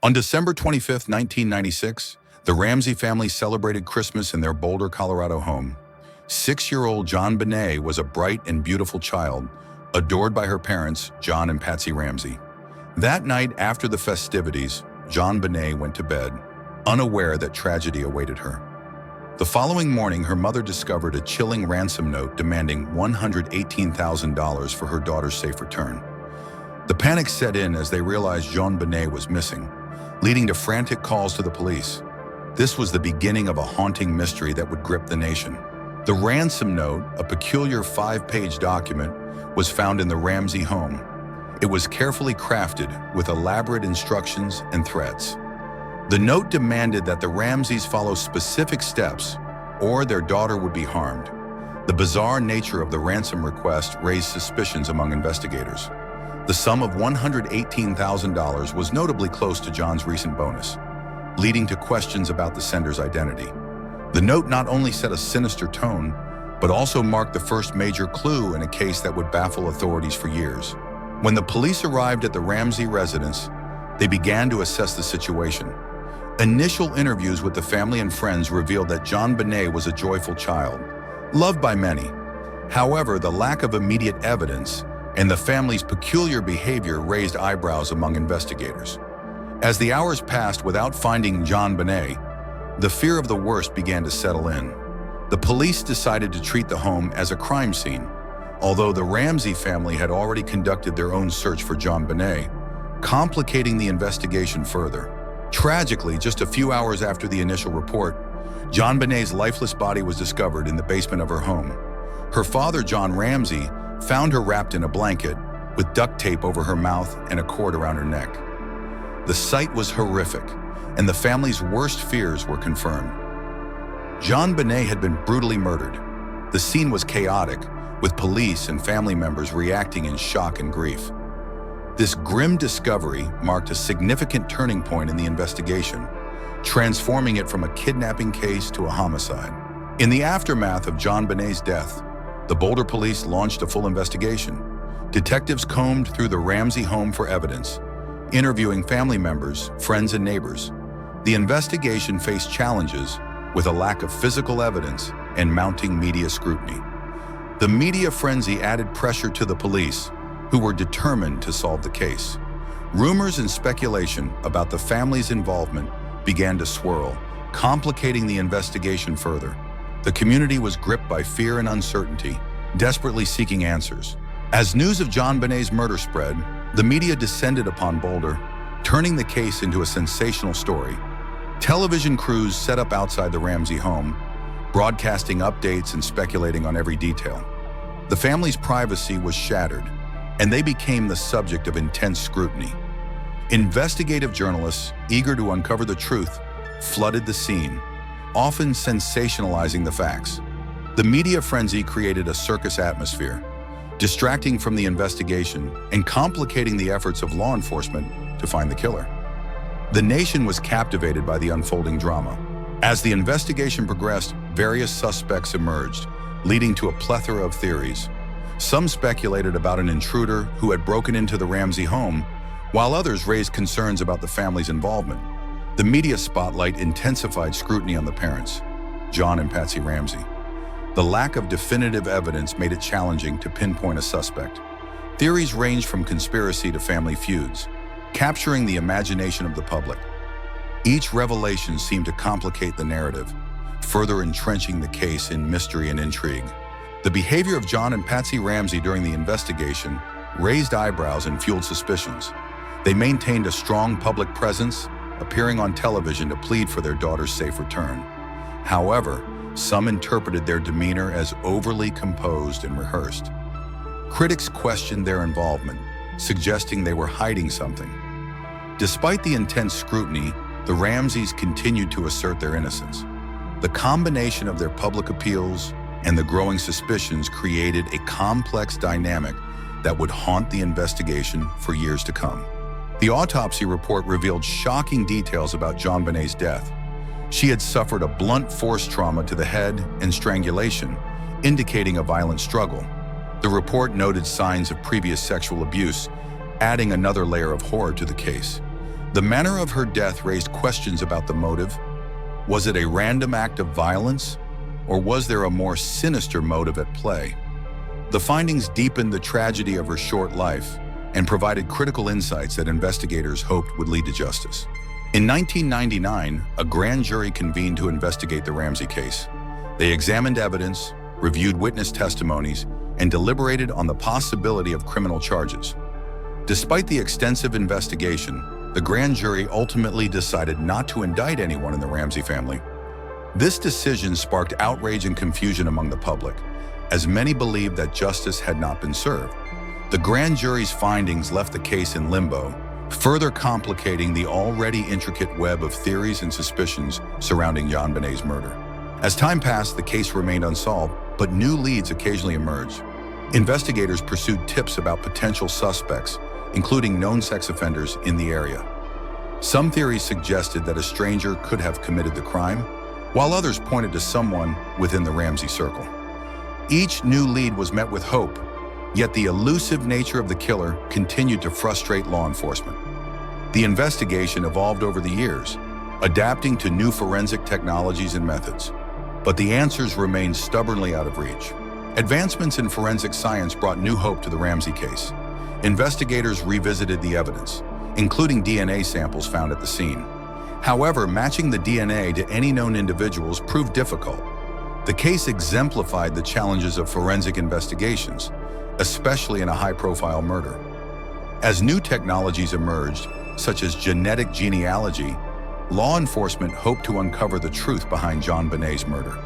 On December 25, 1996, the Ramsey family celebrated Christmas in their Boulder, Colorado home. 6-year-old JonBenét was a bright and beautiful child, adored by her parents, John and Patsy Ramsey. That night after the festivities, JonBenét went to bed, unaware that tragedy awaited her. The following morning, her mother discovered a chilling ransom note demanding $118,000 for her daughter's safe return. The panic set in as they realized JonBenét was missing, leading to frantic calls to the police. This was the beginning of a haunting mystery that would grip the nation. The ransom note, a peculiar 5-page document, was found in the Ramsey home. It was carefully crafted with elaborate instructions and threats. The note demanded that the Ramseys follow specific steps or their daughter would be harmed. The bizarre nature of the ransom request raised suspicions among investigators. The sum of $118,000 was notably close to John's recent bonus, leading to questions about the sender's identity. The note not only set a sinister tone, but also marked the first major clue in a case that would baffle authorities for years. When the police arrived at the Ramsey residence, they began to assess the situation. Initial interviews with the family and friends revealed that JonBenét was a joyful child, loved by many. However, the lack of immediate evidence and the family's peculiar behavior raised eyebrows among investigators. As the hours passed without finding JonBenét, the fear of the worst began to settle in. The police decided to treat the home as a crime scene, although the Ramsey family had already conducted their own search for JonBenét, complicating the investigation further. Tragically, just a few hours after the initial report, JonBenét's lifeless body was discovered in the basement of her home. Her father, John Ramsey, found her wrapped in a blanket with duct tape over her mouth and a cord around her neck. The sight was horrific, and the family's worst fears were confirmed. JonBenét had been brutally murdered. The scene was chaotic, with police and family members reacting in shock and grief. This grim discovery marked a significant turning point in the investigation, transforming it from a kidnapping case to a homicide. In the aftermath of JonBenét's death, the Boulder police launched a full investigation. Detectives combed through the Ramsey home for evidence, interviewing family members, friends, and neighbors. The investigation faced challenges with a lack of physical evidence and mounting media scrutiny. The media frenzy added pressure to the police, who were determined to solve the case. Rumors and speculation about the family's involvement began to swirl, complicating the investigation further. The community was gripped by fear and uncertainty, desperately seeking answers. As news of JonBenét's murder spread, the media descended upon Boulder, turning the case into a sensational story. Television crews set up outside the Ramsey home, broadcasting updates and speculating on every detail. The family's privacy was shattered, and they became the subject of intense scrutiny. Investigative journalists, eager to uncover the truth, flooded the scene, often sensationalizing the facts. The media frenzy created a circus atmosphere, distracting from the investigation and complicating the efforts of law enforcement to find the killer. The nation was captivated by the unfolding drama. As the investigation progressed, various suspects emerged, leading to a plethora of theories. Some speculated about an intruder who had broken into the Ramsey home, while others raised concerns about the family's involvement. The media spotlight intensified scrutiny on the parents, John and Patsy Ramsey. The lack of definitive evidence made it challenging to pinpoint a suspect. Theories ranged from conspiracy to family feuds, capturing the imagination of the public. Each revelation seemed to complicate the narrative, further entrenching the case in mystery and intrigue. The behavior of John and Patsy Ramsey during the investigation raised eyebrows and fueled suspicions. They maintained a strong public presence, appearing on television to plead for their daughter's safe return. However, some interpreted their demeanor as overly composed and rehearsed. Critics questioned their involvement, suggesting they were hiding something. Despite the intense scrutiny, the Ramseys continued to assert their innocence. The combination of their public appeals and the growing suspicions created a complex dynamic that would haunt the investigation for years to come. The autopsy report revealed shocking details about JonBenét's death. She had suffered a blunt force trauma to the head and strangulation, indicating a violent struggle. The report noted signs of previous sexual abuse, adding another layer of horror to the case. The manner of her death raised questions about the motive. Was it a random act of violence, or was there a more sinister motive at play? The findings deepened the tragedy of her short life and provided critical insights that investigators hoped would lead to justice. In 1999, a grand jury convened to investigate the Ramsey case. They examined evidence, reviewed witness testimonies, and deliberated on the possibility of criminal charges. Despite the extensive investigation, the grand jury ultimately decided not to indict anyone in the Ramsey family. This decision sparked outrage and confusion among the public, as many believed that justice had not been served. The grand jury's findings left the case in limbo, further complicating the already intricate web of theories and suspicions surrounding JonBenét's murder. As time passed, the case remained unsolved, but new leads occasionally emerged. Investigators pursued tips about potential suspects, including known sex offenders in the area. Some theories suggested that a stranger could have committed the crime, while others pointed to someone within the Ramsey circle. Each new lead was met with hope, yet the elusive nature of the killer continued to frustrate law enforcement. The investigation evolved over the years, adapting to new forensic technologies and methods, but the answers remained stubbornly out of reach. Advancements in forensic science brought new hope to the Ramsey case. Investigators revisited the evidence, including DNA samples found at the scene. However, matching the DNA to any known individuals proved difficult. The case exemplified the challenges of forensic investigations, especially in a high-profile murder. As new technologies emerged, such as genetic genealogy, law enforcement hoped to uncover the truth behind JonBenét's murder.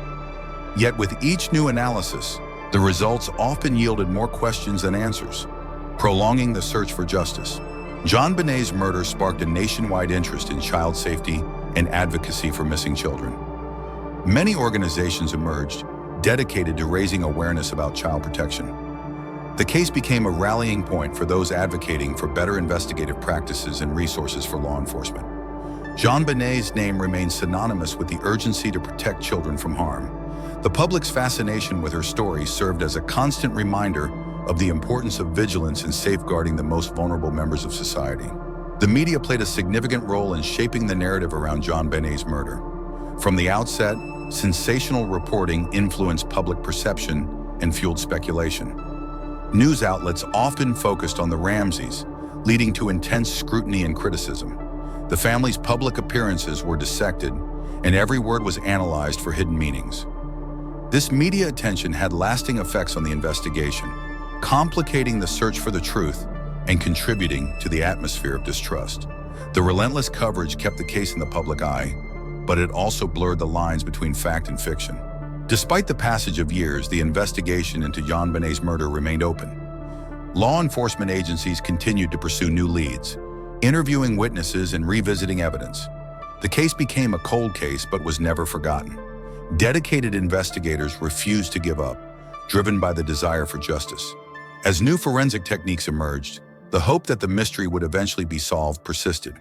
Yet with each new analysis, the results often yielded more questions than answers, prolonging the search for justice. JonBenét's murder sparked a nationwide interest in child safety and advocacy for missing children. Many organizations emerged, dedicated to raising awareness about child protection. The case became a rallying point for those advocating for better investigative practices and resources for law enforcement. JonBenét's name remains synonymous with the urgency to protect children from harm. The public's fascination with her story served as a constant reminder of the importance of vigilance in safeguarding the most vulnerable members of society. The media played a significant role in shaping the narrative around JonBenét's murder. From the outset, sensational reporting influenced public perception and fueled speculation. News outlets often focused on the Ramseys, leading to intense scrutiny and criticism. The family's public appearances were dissected, and every word was analyzed for hidden meanings. This media attention had lasting effects on the investigation, complicating the search for the truth and contributing to the atmosphere of distrust. The relentless coverage kept the case in the public eye, but it also blurred the lines between fact and fiction. Despite the passage of years, the investigation into JonBenét's murder remained open. Law enforcement agencies continued to pursue new leads, interviewing witnesses and revisiting evidence. The case became a cold case but was never forgotten. Dedicated investigators refused to give up, driven by the desire for justice. As new forensic techniques emerged, the hope that the mystery would eventually be solved persisted.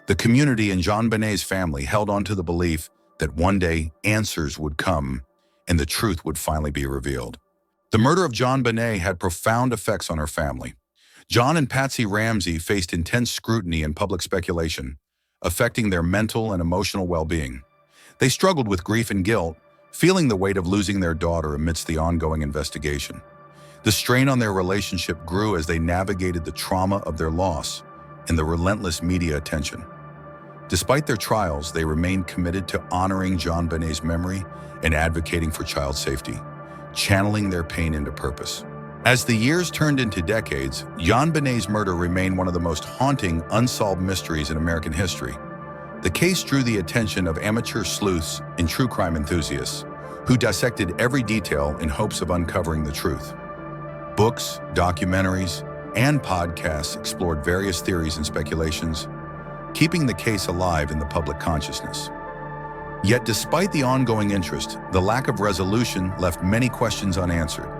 The community and JonBenét's family held on to the belief that one day answers would come and the truth would finally be revealed. The murder of JonBenét had profound effects on her family. John and Patsy Ramsey faced intense scrutiny and public speculation, affecting their mental and emotional well-being. They struggled with grief and guilt, feeling the weight of losing their daughter amidst the ongoing investigation. The strain on their relationship grew as they navigated the trauma of their loss and the relentless media attention. Despite their trials, they remained committed to honoring JonBenét's memory and advocating for child safety, channeling their pain into purpose. As the years turned into decades, JonBenét's murder remained one of the most haunting, unsolved mysteries in American history. The case drew the attention of amateur sleuths and true crime enthusiasts, who dissected every detail in hopes of uncovering the truth. Books, documentaries, and podcasts explored various theories and speculations, keeping the case alive in the public consciousness. Yet despite the ongoing interest, the lack of resolution left many questions unanswered,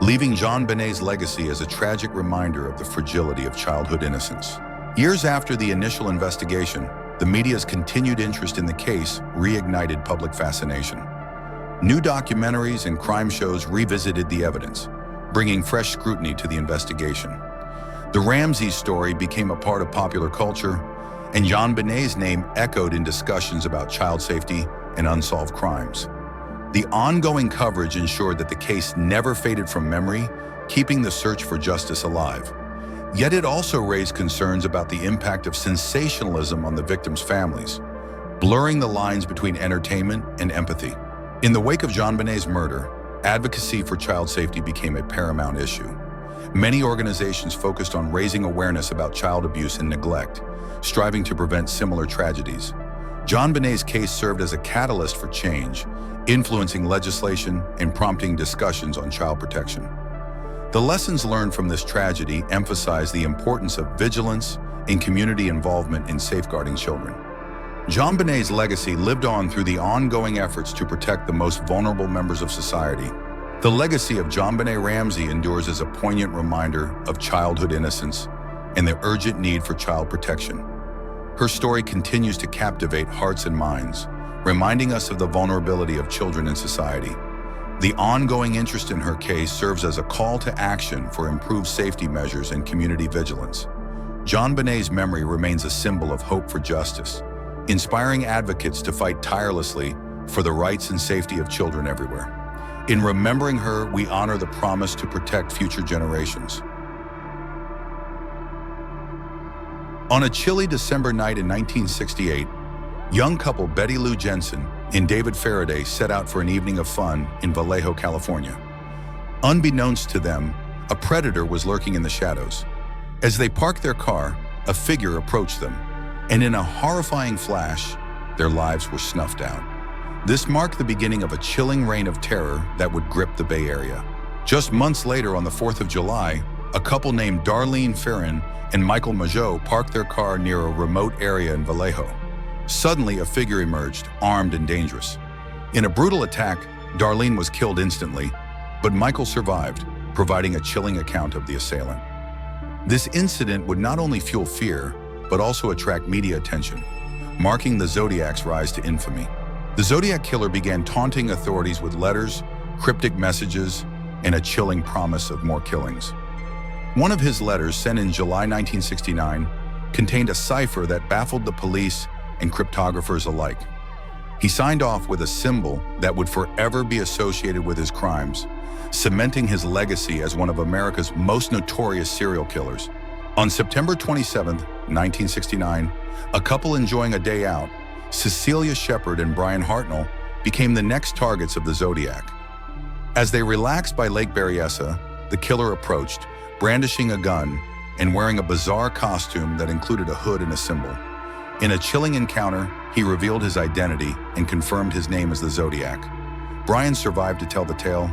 leaving JonBenét's legacy as a tragic reminder of the fragility of childhood innocence. Years after the initial investigation, the media's continued interest in the case reignited public fascination. New documentaries and crime shows revisited the evidence, bringing fresh scrutiny to the investigation. The Ramsey story became a part of popular culture, and JonBenét's name echoed in discussions about child safety and unsolved crimes. The ongoing coverage ensured that the case never faded from memory, keeping the search for justice alive. Yet it also raised concerns about the impact of sensationalism on the victims' families, blurring the lines between entertainment and empathy. In the wake of JonBenét's murder, advocacy for child safety became a paramount issue. Many organizations focused on raising awareness about child abuse and neglect, striving to prevent similar tragedies. JonBenét's case served as a catalyst for change, influencing legislation and prompting discussions on child protection. The lessons learned from this tragedy emphasize the importance of vigilance and community involvement in safeguarding children. JonBenét's legacy lived on through the ongoing efforts to protect the most vulnerable members of society. The legacy of JonBenét Ramsey endures as a poignant reminder of childhood innocence and the urgent need for child protection. Her story continues to captivate hearts and minds, reminding us of the vulnerability of children in society. The ongoing interest in her case serves as a call to action for improved safety measures and community vigilance. JonBenét's memory remains a symbol of hope for justice, inspiring advocates to fight tirelessly for the rights and safety of children everywhere. In remembering her, we honor the promise to protect future generations. On a chilly December night in 1968, young couple Betty Lou Jensen and David Faraday set out for an evening of fun in Vallejo, California. Unbeknownst to them, a predator was lurking in the shadows. As they parked their car, a figure approached them, and in a horrifying flash, their lives were snuffed out. This marked the beginning of a chilling reign of terror that would grip the Bay Area. Just months later, on the 4th of July, a couple named Darlene Ferrin and Michael Majot parked their car near a remote area in Vallejo. Suddenly, a figure emerged, armed and dangerous. In a brutal attack, Darlene was killed instantly, but Michael survived, providing a chilling account of the assailant. This incident would not only fuel fear, but also attract media attention, marking the Zodiac's rise to infamy. The Zodiac Killer began taunting authorities with letters, cryptic messages, and a chilling promise of more killings. One of his letters, sent in July 1969, contained a cipher that baffled the police and cryptographers alike. He signed off with a symbol that would forever be associated with his crimes, cementing his legacy as one of America's most notorious serial killers. On September 27, 1969, a couple enjoying a day out, Cecilia Shepard and Brian Hartnell, became the next targets of the Zodiac. As they relaxed by Lake Berryessa, the killer approached, brandishing a gun and wearing a bizarre costume that included a hood and a symbol. In a chilling encounter, he revealed his identity and confirmed his name as the Zodiac. Brian survived to tell the tale,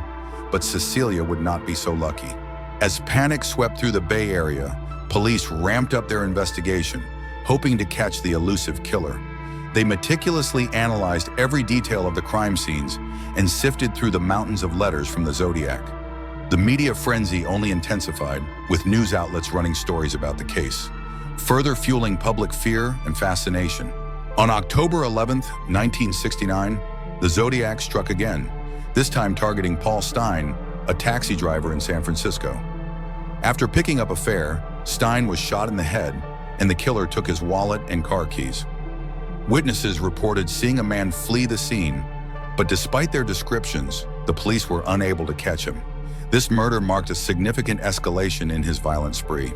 but Cecilia would not be so lucky. As panic swept through the Bay Area, police ramped up their investigation, hoping to catch the elusive killer. They meticulously analyzed every detail of the crime scenes and sifted through the mountains of letters from the Zodiac. The media frenzy only intensified, with news outlets running stories about the case, further fueling public fear and fascination. On October 11, 1969, the Zodiac struck again, this time targeting Paul Stine, a taxi driver in San Francisco. After picking up a fare, Stine was shot in the head, and the killer took his wallet and car keys. Witnesses reported seeing a man flee the scene, but despite their descriptions, the police were unable to catch him. This murder marked a significant escalation in his violent spree.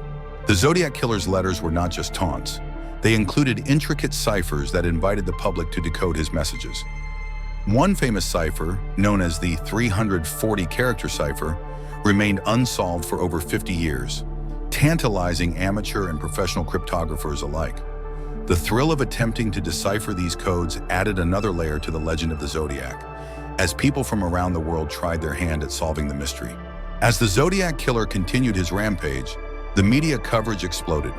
The Zodiac Killer's letters were not just taunts. They included intricate ciphers that invited the public to decode his messages. One famous cipher, known as the 340-character cipher, remained unsolved for over 50 years, tantalizing amateur and professional cryptographers alike. The thrill of attempting to decipher these codes added another layer to the legend of the Zodiac, as people from around the world tried their hand at solving the mystery. As the Zodiac Killer continued his rampage, the media coverage exploded.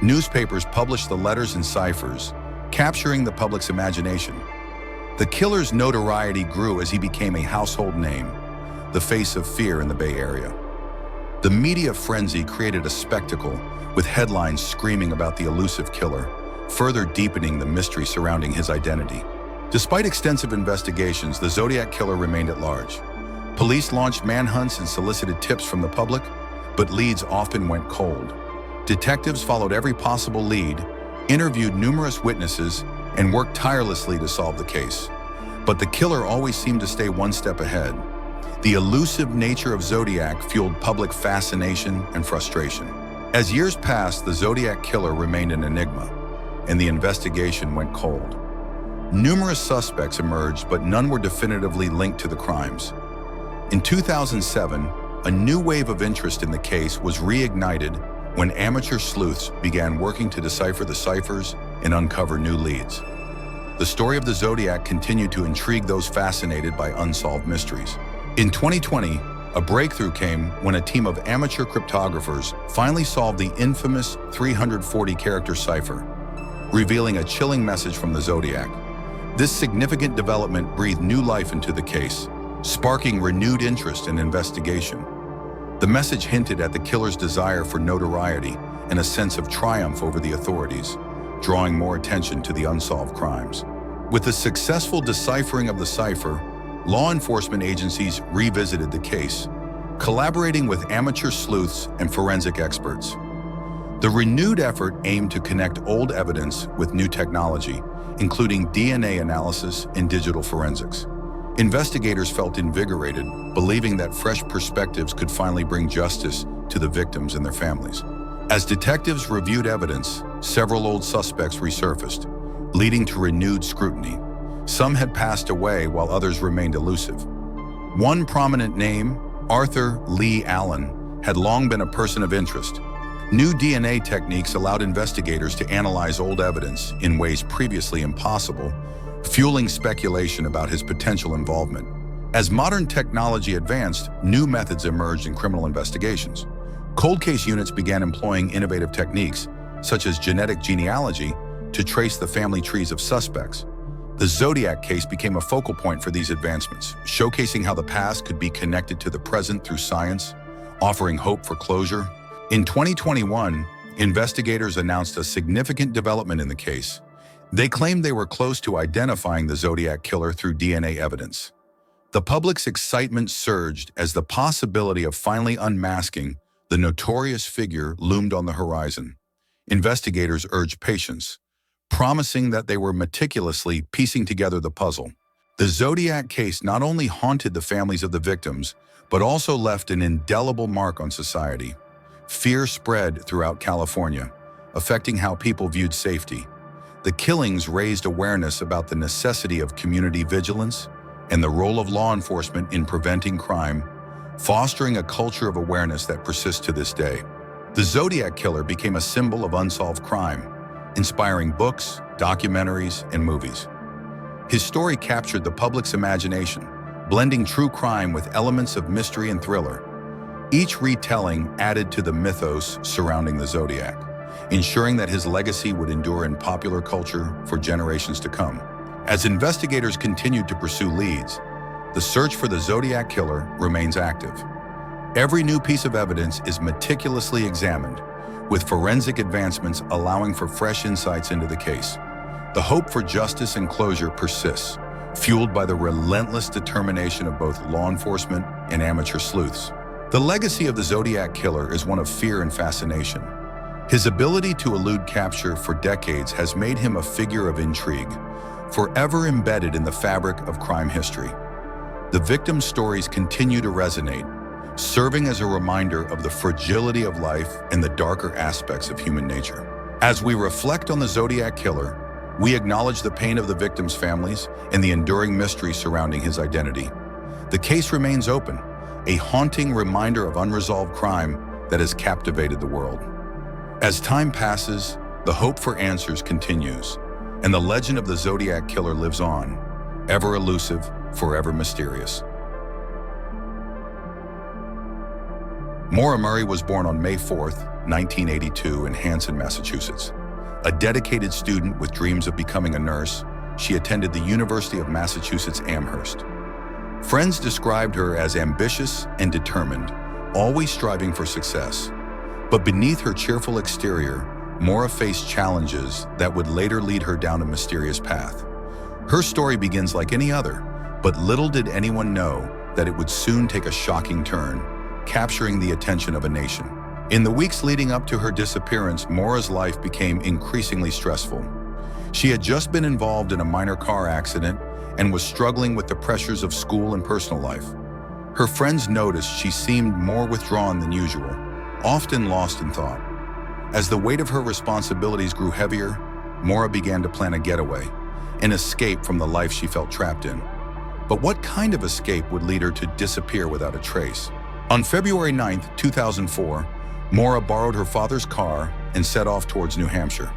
Newspapers published the letters and ciphers, capturing the public's imagination. The killer's notoriety grew as he became a household name, the face of fear in the Bay Area. The media frenzy created a spectacle, with headlines screaming about the elusive killer, further deepening the mystery surrounding his identity. Despite extensive investigations, the Zodiac Killer remained at large. Police launched manhunts and solicited tips from the public, but leads often went cold. Detectives followed every possible lead, interviewed numerous witnesses, and worked tirelessly to solve the case. But the killer always seemed to stay one step ahead. The elusive nature of Zodiac fueled public fascination and frustration. As years passed, the Zodiac Killer remained an enigma, and the investigation went cold. Numerous suspects emerged, but none were definitively linked to the crimes. In 2007, a new wave of interest in the case was reignited when amateur sleuths began working to decipher the ciphers and uncover new leads. The story of the Zodiac continued to intrigue those fascinated by unsolved mysteries. In 2020, a breakthrough came when a team of amateur cryptographers finally solved the infamous 340-character cipher, revealing a chilling message from the Zodiac. This significant development breathed new life into the case, sparking renewed interest in investigation. The message hinted at the killer's desire for notoriety and a sense of triumph over the authorities, drawing more attention to the unsolved crimes. With the successful deciphering of the cipher, law enforcement agencies revisited the case, collaborating with amateur sleuths and forensic experts. The renewed effort aimed to connect old evidence with new technology, including DNA analysis and digital forensics. Investigators felt invigorated, believing that fresh perspectives could finally bring justice to the victims and their families. As detectives reviewed evidence, several old suspects resurfaced, leading to renewed scrutiny. Some had passed away while others remained elusive. One prominent name, Arthur Lee Allen, had long been a person of interest. New DNA techniques allowed investigators to analyze old evidence in ways previously impossible, fueling speculation about his potential involvement. As modern technology advanced, new methods emerged in criminal investigations. Cold case units began employing innovative techniques, such as genetic genealogy, to trace the family trees of suspects. The Zodiac case became a focal point for these advancements, showcasing how the past could be connected to the present through science, offering hope for closure. In 2021, investigators announced a significant development in the case. They claimed they were close to identifying the Zodiac Killer through DNA evidence. The public's excitement surged as the possibility of finally unmasking the notorious figure loomed on the horizon. Investigators urged patience, promising that they were meticulously piecing together the puzzle. The Zodiac case not only haunted the families of the victims, but also left an indelible mark on society. Fear spread throughout California, affecting how people viewed safety. The killings raised awareness about the necessity of community vigilance and the role of law enforcement in preventing crime, fostering a culture of awareness that persists to this day. The Zodiac Killer became a symbol of unsolved crime, inspiring books, documentaries, and movies. His story captured the public's imagination, blending true crime with elements of mystery and thriller. Each retelling added to the mythos surrounding the Zodiac, ensuring that his legacy would endure in popular culture for generations to come. As investigators continued to pursue leads, the search for the Zodiac Killer remains active. Every new piece of evidence is meticulously examined, with forensic advancements allowing for fresh insights into the case. The hope for justice and closure persists, fueled by the relentless determination of both law enforcement and amateur sleuths. The legacy of the Zodiac Killer is one of fear and fascination. His ability to elude capture for decades has made him a figure of intrigue, forever embedded in the fabric of crime history. The victims' stories continue to resonate, serving as a reminder of the fragility of life and the darker aspects of human nature. As we reflect on the Zodiac Killer, we acknowledge the pain of the victims' families and the enduring mystery surrounding his identity. The case remains open, a haunting reminder of unresolved crime that has captivated the world. As time passes, the hope for answers continues, and the legend of the Zodiac Killer lives on, ever elusive, forever mysterious. Maura Murray was born on May 4, 1982 in Hanson, Massachusetts. A dedicated student with dreams of becoming a nurse, she attended the University of Massachusetts Amherst. Friends described her as ambitious and determined, always striving for success. But beneath her cheerful exterior, Maura faced challenges that would later lead her down a mysterious path. Her story begins like any other, but little did anyone know that it would soon take a shocking turn, capturing the attention of a nation. In the weeks leading up to her disappearance, Maura's life became increasingly stressful. She had just been involved in a minor car accident and was struggling with the pressures of school and personal life. Her friends noticed she seemed more withdrawn than usual, often lost in thought. As the weight of her responsibilities grew heavier, Maura began to plan a getaway, an escape from the life she felt trapped in. But what kind of escape would lead her to disappear without a trace? On February 9, 2004, Maura borrowed her father's car and set off towards New Hampshire.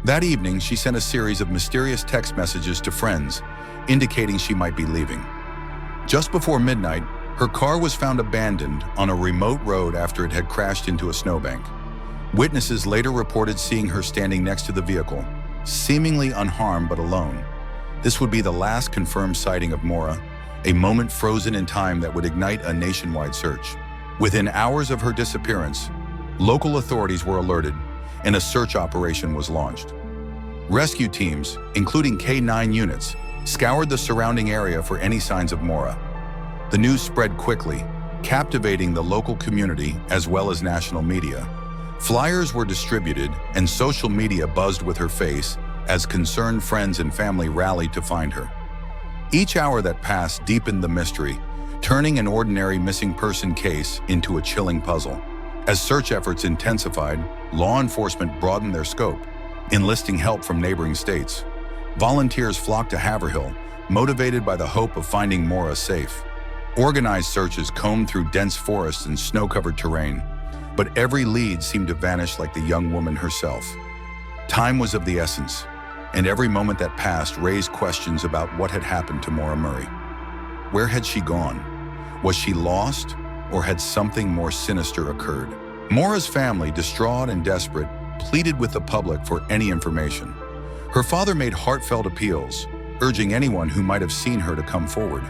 That evening, she sent a series of mysterious text messages to friends, indicating she might be leaving. Just before midnight, her car was found abandoned on a remote road after it had crashed into a snowbank. Witnesses later reported seeing her standing next to the vehicle, seemingly unharmed but alone. This would be the last confirmed sighting of Maura, a moment frozen in time that would ignite a nationwide search. Within hours of her disappearance, local authorities were alerted and a search operation was launched. Rescue teams, including K-9 units, scoured the surrounding area for any signs of Maura. The news spread quickly, captivating the local community as well as national media. Flyers were distributed and social media buzzed with her face as concerned friends and family rallied to find her. Each hour that passed deepened the mystery, turning an ordinary missing person case into a chilling puzzle. As search efforts intensified, law enforcement broadened their scope, enlisting help from neighboring states. Volunteers flocked to Haverhill, motivated by the hope of finding Maura safe. Organized searches combed through dense forests and snow-covered terrain, but every lead seemed to vanish like the young woman herself. Time was of the essence, and every moment that passed raised questions about what had happened to Maura Murray. Where had she gone? Was she lost, or had something more sinister occurred? Maura's family, distraught and desperate, pleaded with the public for any information. Her father made heartfelt appeals, urging anyone who might have seen her to come forward.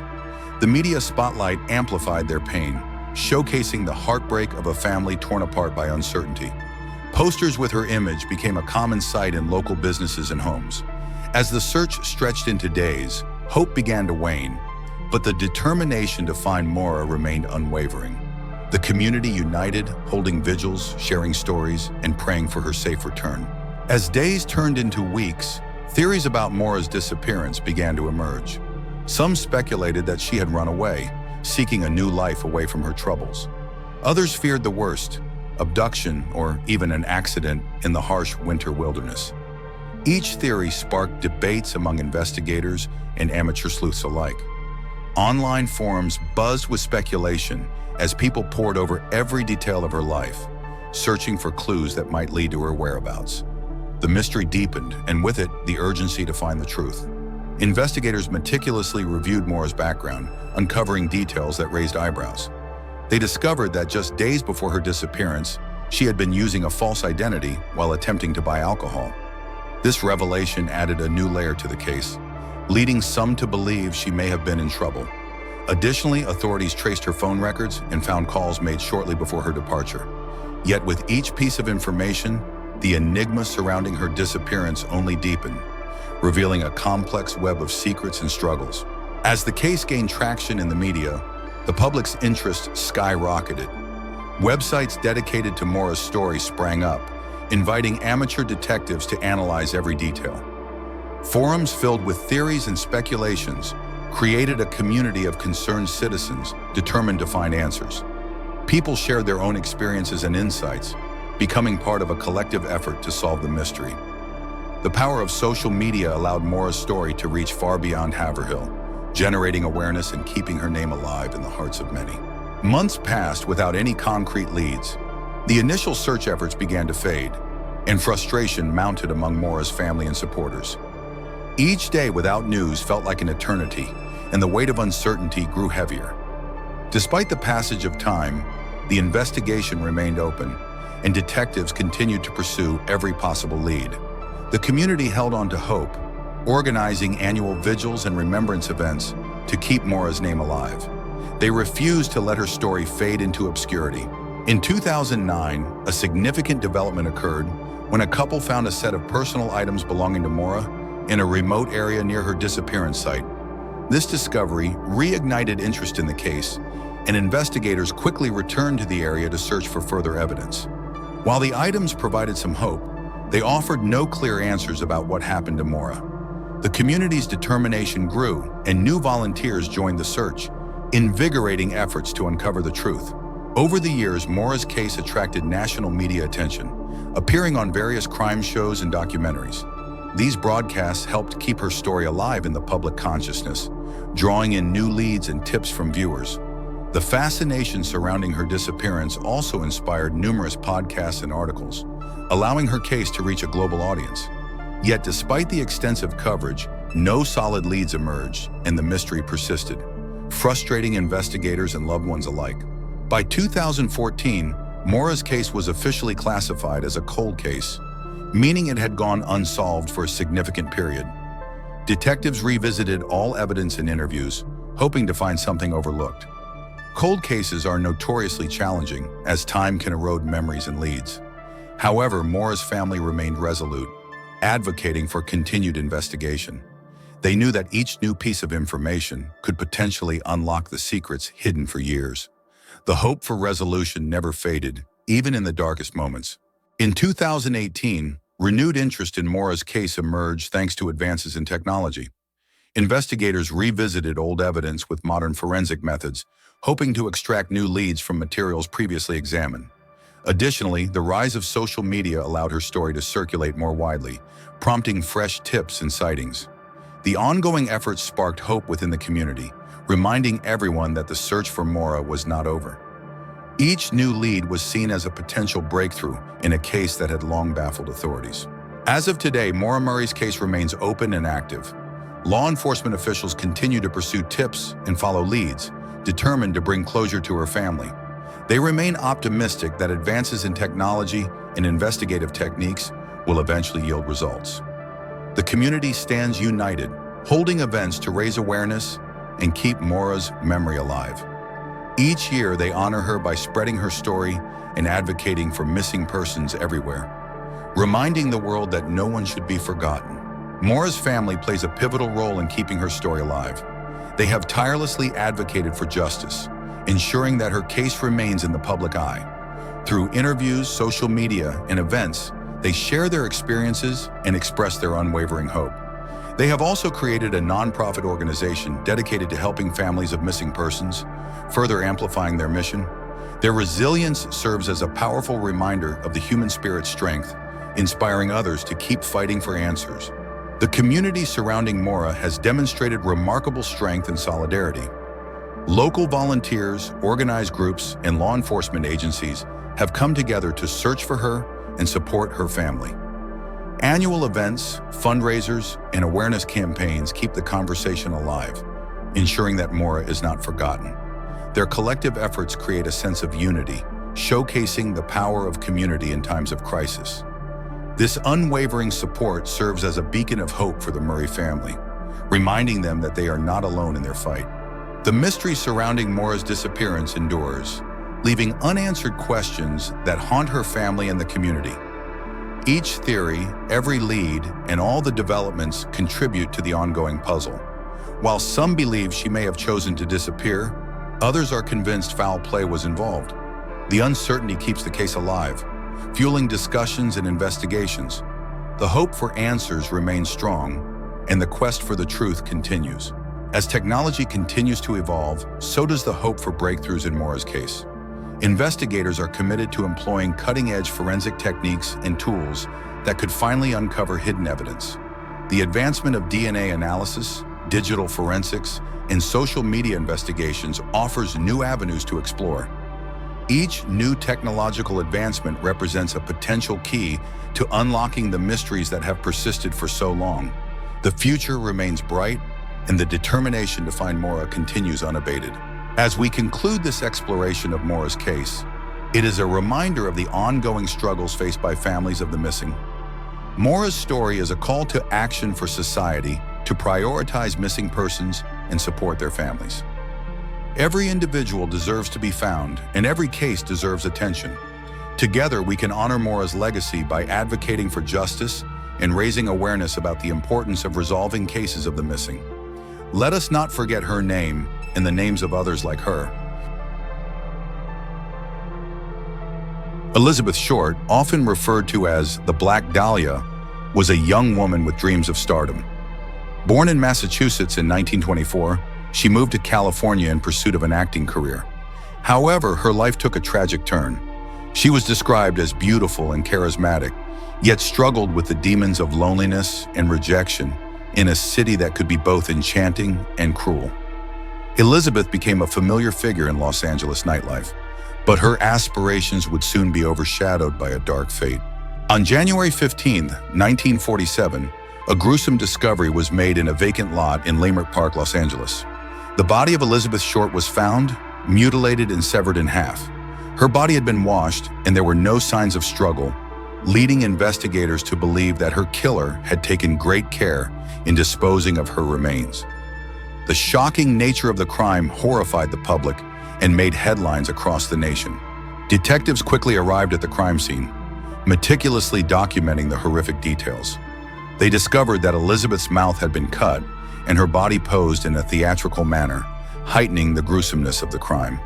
The media spotlight amplified their pain, showcasing the heartbreak of a family torn apart by uncertainty. Posters with her image became a common sight in local businesses and homes. As the search stretched into days, hope began to wane, but the determination to find Maura remained unwavering. The community united, holding vigils, sharing stories, and praying for her safe return. As days turned into weeks, theories about Maura's disappearance began to emerge. Some speculated that she had run away, seeking a new life away from her troubles. Others feared the worst, abduction or even an accident in the harsh winter wilderness. Each theory sparked debates among investigators and amateur sleuths alike. Online forums buzzed with speculation as people pored over every detail of her life, searching for clues that might lead to her whereabouts. The mystery deepened, and with it, the urgency to find the truth. Investigators meticulously reviewed Maura's background, uncovering details that raised eyebrows. They discovered that just days before her disappearance, she had been using a false identity while attempting to buy alcohol. This revelation added a new layer to the case, leading some to believe she may have been in trouble. Additionally, authorities traced her phone records and found calls made shortly before her departure. Yet with each piece of information, the enigma surrounding her disappearance only deepened, revealing a complex web of secrets and struggles. As the case gained traction in the media, the public's interest skyrocketed. Websites dedicated to Maura's story sprang up, inviting amateur detectives to analyze every detail. Forums filled with theories and speculations created a community of concerned citizens determined to find answers. People shared their own experiences and insights, becoming part of a collective effort to solve the mystery. The power of social media allowed Maura's story to reach far beyond Haverhill, generating awareness and keeping her name alive in the hearts of many. Months passed without any concrete leads. The initial search efforts began to fade, and frustration mounted among Maura's family and supporters. Each day without news felt like an eternity, and the weight of uncertainty grew heavier. Despite the passage of time, the investigation remained open, and detectives continued to pursue every possible lead. The community held on to hope, organizing annual vigils and remembrance events to keep Maura's name alive. They refused to let her story fade into obscurity. In 2009, a significant development occurred when a couple found a set of personal items belonging to Maura in a remote area near her disappearance site. This discovery reignited interest in the case, and investigators quickly returned to the area to search for further evidence. While the items provided some hope, they offered no clear answers about what happened to Maura. The community's determination grew, and new volunteers joined the search, invigorating efforts to uncover the truth. Over the years, Maura's case attracted national media attention, appearing on various crime shows and documentaries. These broadcasts helped keep her story alive in the public consciousness, drawing in new leads and tips from viewers. The fascination surrounding her disappearance also inspired numerous podcasts and articles, allowing her case to reach a global audience. Yet despite the extensive coverage, no solid leads emerged and the mystery persisted, frustrating investigators and loved ones alike. By 2014, Maura's case was officially classified as a cold case, meaning it had gone unsolved for a significant period. Detectives revisited all evidence and interviews, hoping to find something overlooked. Cold cases are notoriously challenging, as time can erode memories and leads. However, Maura's family remained resolute, advocating for continued investigation. They knew that each new piece of information could potentially unlock the secrets hidden for years. The hope for resolution never faded, even in the darkest moments. In 2018, renewed interest in Maura's case emerged thanks to advances in technology. Investigators revisited old evidence with modern forensic methods, hoping to extract new leads from materials previously examined. Additionally, the rise of social media allowed her story to circulate more widely, prompting fresh tips and sightings. The ongoing efforts sparked hope within the community, reminding everyone that the search for Maura was not over. Each new lead was seen as a potential breakthrough in a case that had long baffled authorities. As of today, Maura Murray's case remains open and active. Law enforcement officials continue to pursue tips and follow leads, determined to bring closure to her family. They remain optimistic that advances in technology and investigative techniques will eventually yield results. The community stands united, holding events to raise awareness and keep Maura's memory alive. Each year, they honor her by spreading her story and advocating for missing persons everywhere, reminding the world that no one should be forgotten. Maura's family plays a pivotal role in keeping her story alive. They have tirelessly advocated for justice, ensuring that her case remains in the public eye. Through interviews, social media, and events, they share their experiences and express their unwavering hope. They have also created a nonprofit organization dedicated to helping families of missing persons, further amplifying their mission. Their resilience serves as a powerful reminder of the human spirit's strength, inspiring others to keep fighting for answers. The community surrounding Maura has demonstrated remarkable strength and solidarity. Local volunteers, organized groups, and law enforcement agencies have come together to search for her and support her family. Annual events, fundraisers, and awareness campaigns keep the conversation alive, ensuring that Maura is not forgotten. Their collective efforts create a sense of unity, showcasing the power of community in times of crisis. This unwavering support serves as a beacon of hope for the Murray family, reminding them that they are not alone in their fight. The mystery surrounding Maura's disappearance endures, leaving unanswered questions that haunt her family and the community. Each theory, every lead, and all the developments contribute to the ongoing puzzle. While some believe she may have chosen to disappear, others are convinced foul play was involved. The uncertainty keeps the case alive, fueling discussions and investigations. The hope for answers remains strong, and the quest for the truth continues. As technology continues to evolve, so does the hope for breakthroughs in Maura's case. Investigators are committed to employing cutting-edge forensic techniques and tools that could finally uncover hidden evidence. The advancement of DNA analysis, digital forensics, and social media investigations offers new avenues to explore. Each new technological advancement represents a potential key to unlocking the mysteries that have persisted for so long. The future remains bright, and the determination to find Maura continues unabated. As we conclude this exploration of Maura's case, it is a reminder of the ongoing struggles faced by families of the missing. Maura's story is a call to action for society to prioritize missing persons and support their families. Every individual deserves to be found, and every case deserves attention. Together, we can honor Maura's legacy by advocating for justice and raising awareness about the importance of resolving cases of the missing. Let us not forget her name and the names of others like her. Elizabeth Short, often referred to as the Black Dahlia, was a young woman with dreams of stardom. Born in Massachusetts in 1924, she moved to California in pursuit of an acting career. However, her life took a tragic turn. She was described as beautiful and charismatic, yet struggled with the demons of loneliness and rejection in a city that could be both enchanting and cruel. Elizabeth became a familiar figure in Los Angeles nightlife, but her aspirations would soon be overshadowed by a dark fate. On January 15, 1947, a gruesome discovery was made in a vacant lot in Leimert Park, Los Angeles. The body of Elizabeth Short was found, mutilated and severed in half. Her body had been washed, and there were no signs of struggle, leading investigators to believe that her killer had taken great care in disposing of her remains. The shocking nature of the crime horrified the public and made headlines across the nation. Detectives quickly arrived at the crime scene, meticulously documenting the horrific details. They discovered that Elizabeth's mouth had been cut and her body posed in a theatrical manner, heightening the gruesomeness of the crime.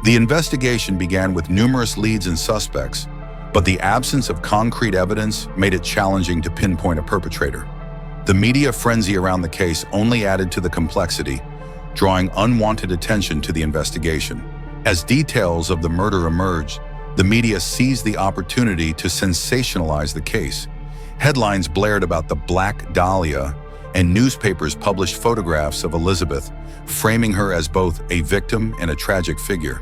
The investigation began with numerous leads and suspects, but the absence of concrete evidence made it challenging to pinpoint a perpetrator. The media frenzy around the case only added to the complexity, drawing unwanted attention to the investigation. As details of the murder emerged, the media seized the opportunity to sensationalize the case. Headlines blared about the Black Dahlia, and newspapers published photographs of Elizabeth, framing her as both a victim and a tragic figure.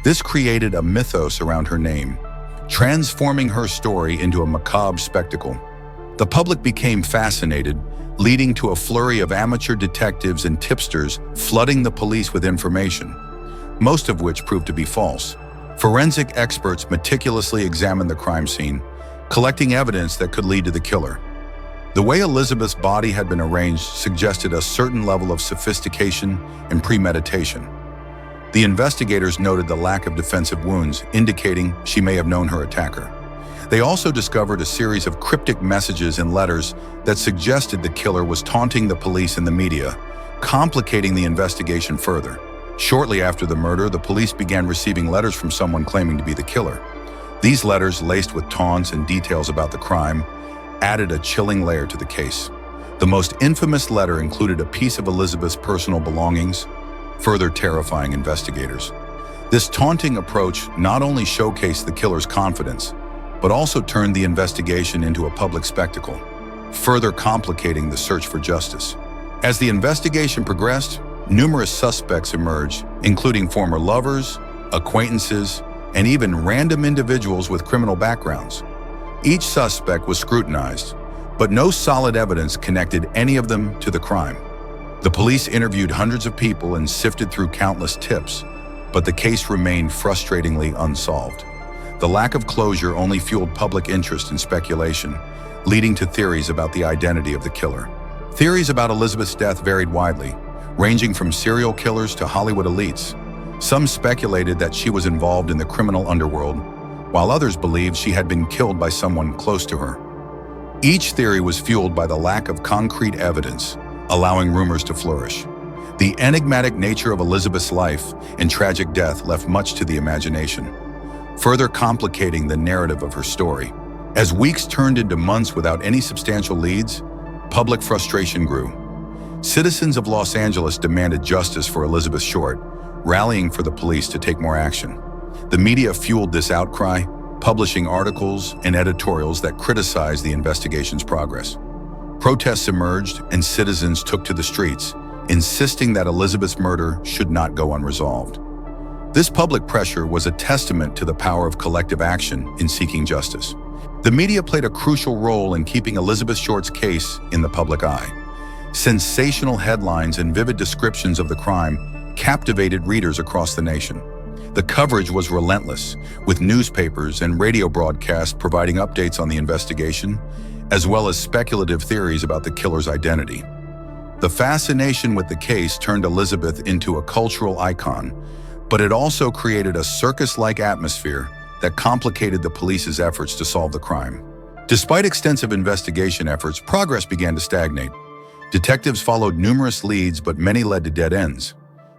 This created a mythos around her name, transforming her story into a macabre spectacle. The public became fascinated, leading to a flurry of amateur detectives and tipsters flooding the police with information, most of which proved to be false. Forensic experts meticulously examined the crime scene, collecting evidence that could lead to the killer. The way Elizabeth's body had been arranged suggested a certain level of sophistication and premeditation. The investigators noted the lack of defensive wounds, indicating she may have known her attacker. They also discovered a series of cryptic messages and letters that suggested the killer was taunting the police and the media, complicating the investigation further. Shortly after the murder, the police began receiving letters from someone claiming to be the killer. These letters, laced with taunts and details about the crime, added a chilling layer to the case. The most infamous letter included a piece of Elizabeth's personal belongings, further terrifying investigators. This taunting approach not only showcased the killer's confidence, but also turned the investigation into a public spectacle, further complicating the search for justice. As the investigation progressed, numerous suspects emerged, including former lovers, acquaintances, and even random individuals with criminal backgrounds. Each suspect was scrutinized, but no solid evidence connected any of them to the crime. The police interviewed hundreds of people and sifted through countless tips, but the case remained frustratingly unsolved. The lack of closure only fueled public interest and speculation, leading to theories about the identity of the killer. Theories about Elizabeth's death varied widely, ranging from serial killers to Hollywood elites. Some speculated that she was involved in the criminal underworld, while others believed she had been killed by someone close to her. Each theory was fueled by the lack of concrete evidence, allowing rumors to flourish. The enigmatic nature of Elizabeth's life and tragic death left much to the imagination, further complicating the narrative of her story. As weeks turned into months without any substantial leads, public frustration grew. Citizens of Los Angeles demanded justice for Elizabeth Short, rallying for the police to take more action. The media fueled this outcry, publishing articles and editorials that criticized the investigation's progress. Protests emerged and citizens took to the streets, insisting that Elizabeth's murder should not go unresolved. This public pressure was a testament to the power of collective action in seeking justice. The media played a crucial role in keeping Elizabeth Short's case in the public eye. Sensational headlines and vivid descriptions of the crime captivated readers across the nation. The coverage was relentless, with newspapers and radio broadcasts providing updates on the investigation, as well as speculative theories about the killer's identity. The fascination with the case turned Elizabeth into a cultural icon, but it also created a circus-like atmosphere that complicated the police's efforts to solve the crime. Despite extensive investigation efforts, progress began to stagnate. Detectives followed numerous leads, but many led to dead ends.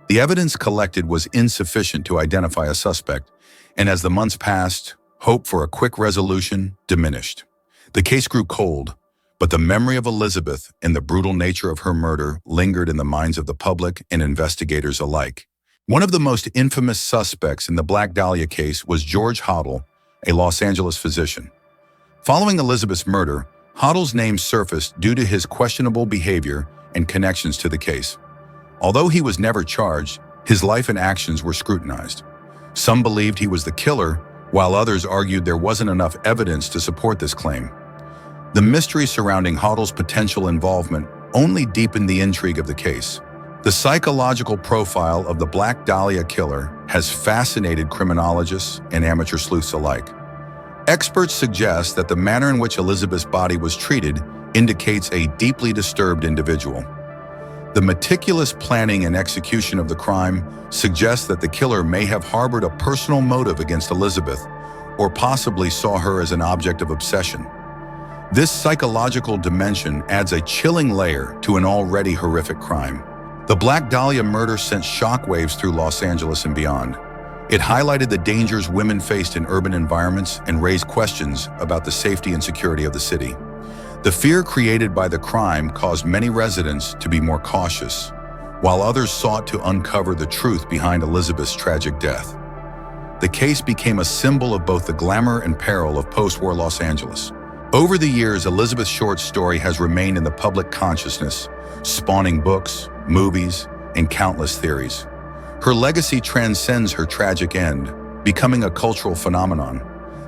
The evidence collected was insufficient to identify a suspect, and as the months passed, hope for a quick resolution diminished. The case grew cold, but the memory of Elizabeth and the brutal nature of her murder lingered in the minds of the public and investigators alike. One of the most infamous suspects in the Black Dahlia case was George Hoddle, a Los Angeles physician. Following Elizabeth's murder, Hoddle's name surfaced due to his questionable behavior and connections to the case. Although he was never charged, his life and actions were scrutinized. Some believed he was the killer, while others argued there wasn't enough evidence to support this claim. The mystery surrounding Hoddle's potential involvement only deepened the intrigue of the case. The psychological profile of the Black Dahlia killer has fascinated criminologists and amateur sleuths alike. Experts suggest that the manner in which Elizabeth's body was treated indicates a deeply disturbed individual. The meticulous planning and execution of the crime suggests that the killer may have harbored a personal motive against Elizabeth, or possibly saw her as an object of obsession. This psychological dimension adds a chilling layer to an already horrific crime. The Black Dahlia murder sent shockwaves through Los Angeles and beyond. It highlighted the dangers women faced in urban environments and raised questions about the safety and security of the city. The fear created by the crime caused many residents to be more cautious, while others sought to uncover the truth behind Elizabeth's tragic death. The case became a symbol of both the glamour and peril of post-war Los Angeles. Over the years, Elizabeth Short's story has remained in the public consciousness, spawning books, movies, and countless theories. Her legacy transcends her tragic end, becoming a cultural phenomenon.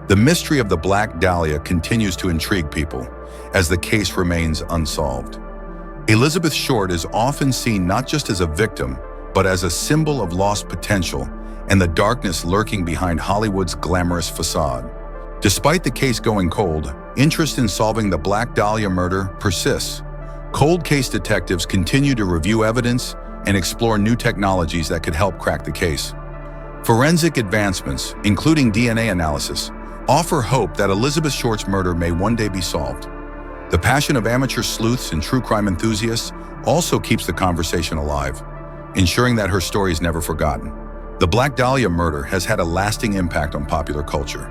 The mystery of the Black Dahlia continues to intrigue people, as the case remains unsolved. Elizabeth Short is often seen not just as a victim, but as a symbol of lost potential and the darkness lurking behind Hollywood's glamorous facade. Despite the case going cold, interest in solving the Black Dahlia murder persists. Cold case detectives continue to review evidence and explore new technologies that could help crack the case. Forensic advancements, including DNA analysis, offer hope that Elizabeth Short's murder may one day be solved. The passion of amateur sleuths and true crime enthusiasts also keeps the conversation alive, ensuring that her story is never forgotten. The Black Dahlia murder has had a lasting impact on popular culture.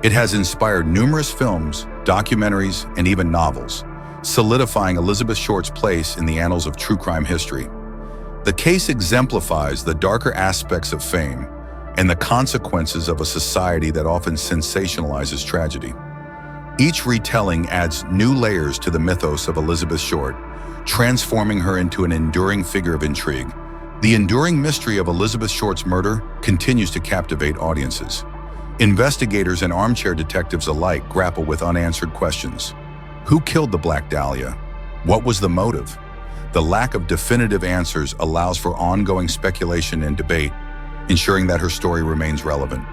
It has inspired numerous films, documentaries, and even novels, solidifying Elizabeth Short's place in the annals of true crime history. The case exemplifies the darker aspects of fame and the consequences of a society that often sensationalizes tragedy. Each retelling adds new layers to the mythos of Elizabeth Short, transforming her into an enduring figure of intrigue. The enduring mystery of Elizabeth Short's murder continues to captivate audiences. Investigators and armchair detectives alike grapple with unanswered questions. Who killed the Black Dahlia? What was the motive? The lack of definitive answers allows for ongoing speculation and debate, ensuring that her story remains relevant.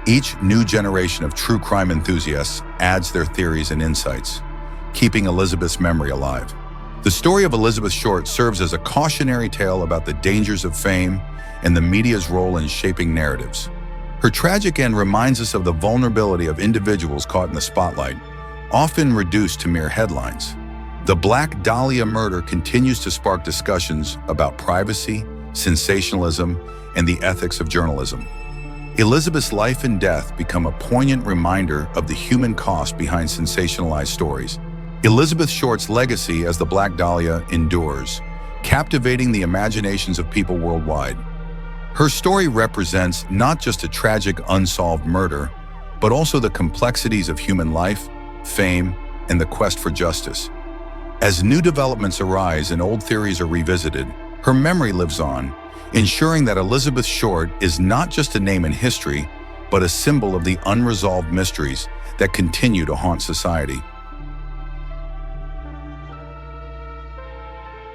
Each new generation of true crime enthusiasts adds their theories and insights, keeping Elizabeth's memory alive. The story of Elizabeth Short serves as a cautionary tale about the dangers of fame and the media's role in shaping narratives. Her tragic end reminds us of the vulnerability of individuals caught in the spotlight, often reduced to mere headlines. The Black Dahlia murder continues to spark discussions about privacy, sensationalism, and the ethics of journalism. Elizabeth's life and death become a poignant reminder of the human cost behind sensationalized stories. Elizabeth Short's legacy as the Black Dahlia endures, captivating the imaginations of people worldwide. Her story represents not just a tragic unsolved murder, but also the complexities of human life, fame, and the quest for justice. As new developments arise and old theories are revisited, her memory lives on, ensuring that Elizabeth Short is not just a name in history, but a symbol of the unresolved mysteries that continue to haunt society.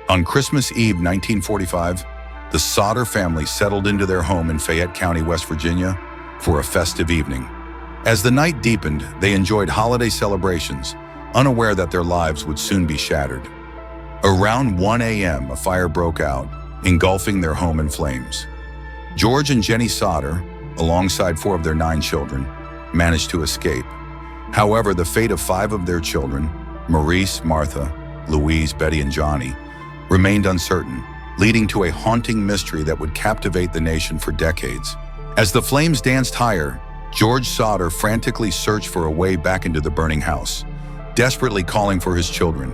On Christmas Eve 1945, the Sodder family settled into their home in Fayette County, West Virginia, for a festive evening. As the night deepened, they enjoyed holiday celebrations, unaware that their lives would soon be shattered. Around 1 a.m., a fire broke out, engulfing their home in flames. George and Jenny Sodder, alongside 4 of their 9 children, managed to escape. However, the fate of 5 of their children, Maurice, Martha, Louise, Betty, and Johnny, remained uncertain, leading to a haunting mystery that would captivate the nation for decades. As the flames danced higher, George Sodder frantically searched for a way back into the burning house, desperately calling for his children.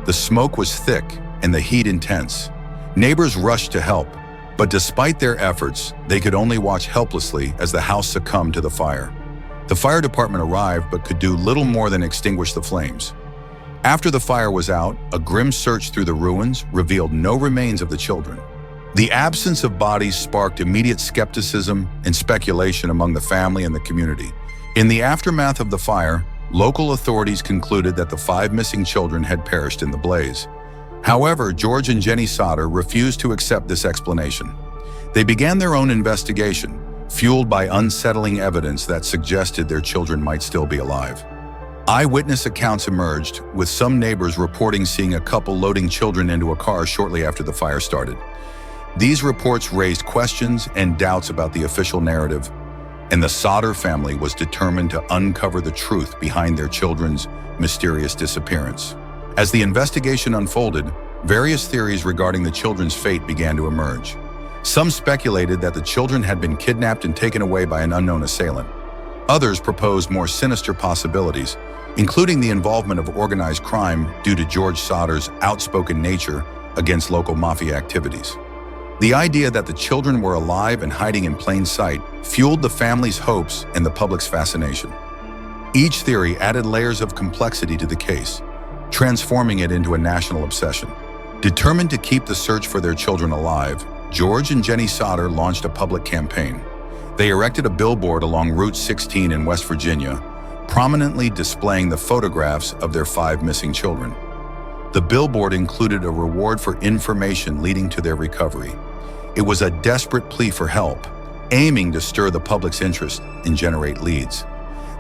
The smoke was thick and the heat intense. Neighbors rushed to help, but despite their efforts, they could only watch helplessly as the house succumbed to the fire. The fire department arrived but could do little more than extinguish the flames. After the fire was out, a grim search through the ruins revealed no remains of the children. The absence of bodies sparked immediate skepticism and speculation among the family and the community. In the aftermath of the fire, local authorities concluded that the 5 missing children had perished in the blaze. However, George and Jenny Sodder refused to accept this explanation. They began their own investigation, fueled by unsettling evidence that suggested their children might still be alive. Eyewitness accounts emerged, with some neighbors reporting seeing a couple loading children into a car shortly after the fire started. These reports raised questions and doubts about the official narrative, and the Sodder family was determined to uncover the truth behind their children's mysterious disappearance. As the investigation unfolded, various theories regarding the children's fate began to emerge. Some speculated that the children had been kidnapped and taken away by an unknown assailant. Others proposed more sinister possibilities, including the involvement of organized crime due to George Sodder's outspoken nature against local mafia activities. The idea that the children were alive and hiding in plain sight fueled the family's hopes and the public's fascination. Each theory added layers of complexity to the case, transforming it into a national obsession. Determined to keep the search for their children alive, George and Jenny Sodder launched a public campaign. They erected a billboard along Route 16 in West Virginia, prominently displaying the photographs of their 5 missing children. The billboard included a reward for information leading to their recovery. It was a desperate plea for help, aiming to stir the public's interest and generate leads.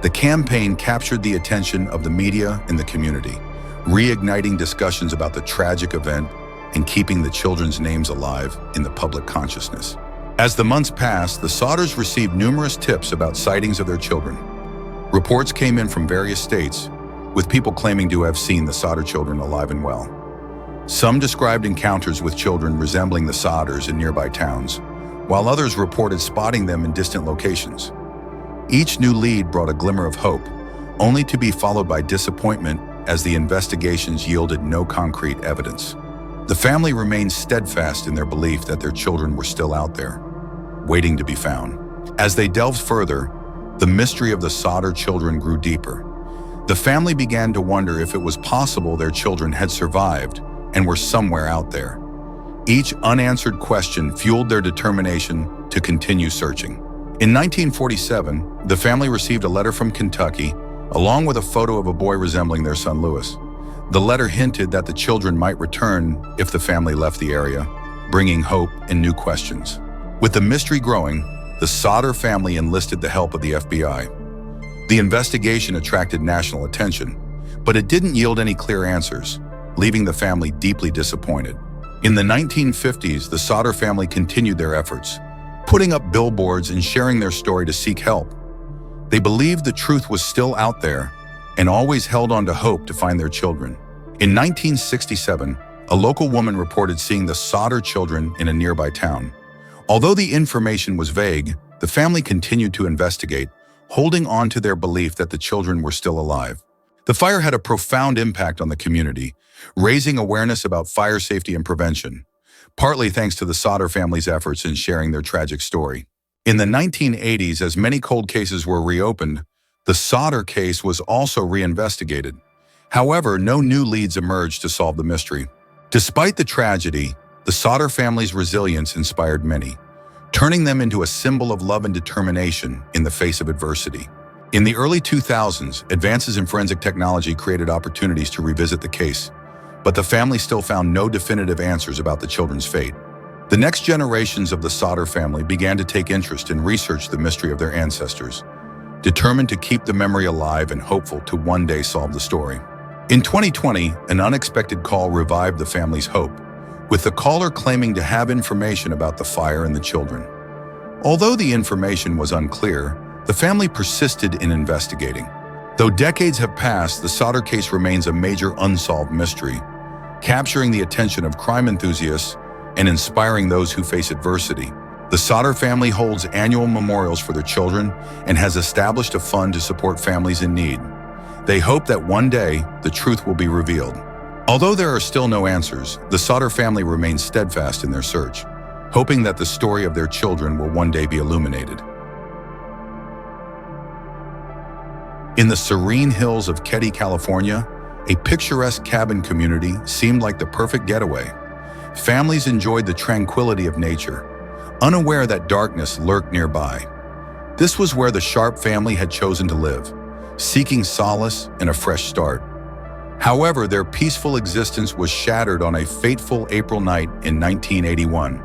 The campaign captured the attention of the media and the community, reigniting discussions about the tragic event and keeping the children's names alive in the public consciousness. As the months passed, the Sodders received numerous tips about sightings of their children. Reports came in from various states, with people claiming to have seen the Sodder children alive and well. Some described encounters with children resembling the Sodders in nearby towns, while others reported spotting them in distant locations. Each new lead brought a glimmer of hope, only to be followed by disappointment as the investigations yielded no concrete evidence. The family remained steadfast in their belief that their children were still out there, waiting to be found. As they delved further, the mystery of the Sodder children grew deeper. The family began to wonder if it was possible their children had survived and were somewhere out there. Each unanswered question fueled their determination to continue searching. In 1947, the family received a letter from Kentucky, along with a photo of a boy resembling their son Louis. The letter hinted that the children might return if the family left the area, bringing hope and new questions. With the mystery growing, the Sodder family enlisted the help of the FBI. The investigation attracted national attention, but it didn't yield any clear answers, leaving the family deeply disappointed. In the 1950s, the Sodder family continued their efforts, putting up billboards and sharing their story to seek help. They believed the truth was still out there and always held on to hope to find their children. In 1967, a local woman reported seeing the Sodder children in a nearby town. Although the information was vague, the family continued to investigate, holding on to their belief that the children were still alive. The fire had a profound impact on the community, raising awareness about fire safety and prevention, partly thanks to the Sodder family's efforts in sharing their tragic story. In the 1980s, as many cold cases were reopened, the Sodder case was also reinvestigated. However, no new leads emerged to solve the mystery. Despite the tragedy, the Sodder family's resilience inspired many, turning them into a symbol of love and determination in the face of adversity. In the early 2000s, advances in forensic technology created opportunities to revisit the case, but the family still found no definitive answers about the children's fate. The next generations of the Sodder family began to take interest and research the mystery of their ancestors, determined to keep the memory alive and hopeful to one day solve the story. In 2020, an unexpected call revived the family's hope, with the caller claiming to have information about the fire and the children. Although the information was unclear, the family persisted in investigating. Though decades have passed, the Sodder case remains a major unsolved mystery, capturing the attention of crime enthusiasts and inspiring those who face adversity. The Sodder family holds annual memorials for their children and has established a fund to support families in need. They hope that one day the truth will be revealed. Although there are still no answers, the Sodder family remains steadfast in their search, hoping that the story of their children will one day be illuminated. In the serene hills of Keddie, California, a picturesque cabin community seemed like the perfect getaway. Families enjoyed the tranquility of nature, unaware that darkness lurked nearby. This was where the Sharp family had chosen to live, seeking solace and a fresh start. However, their peaceful existence was shattered on a fateful April night in 1981,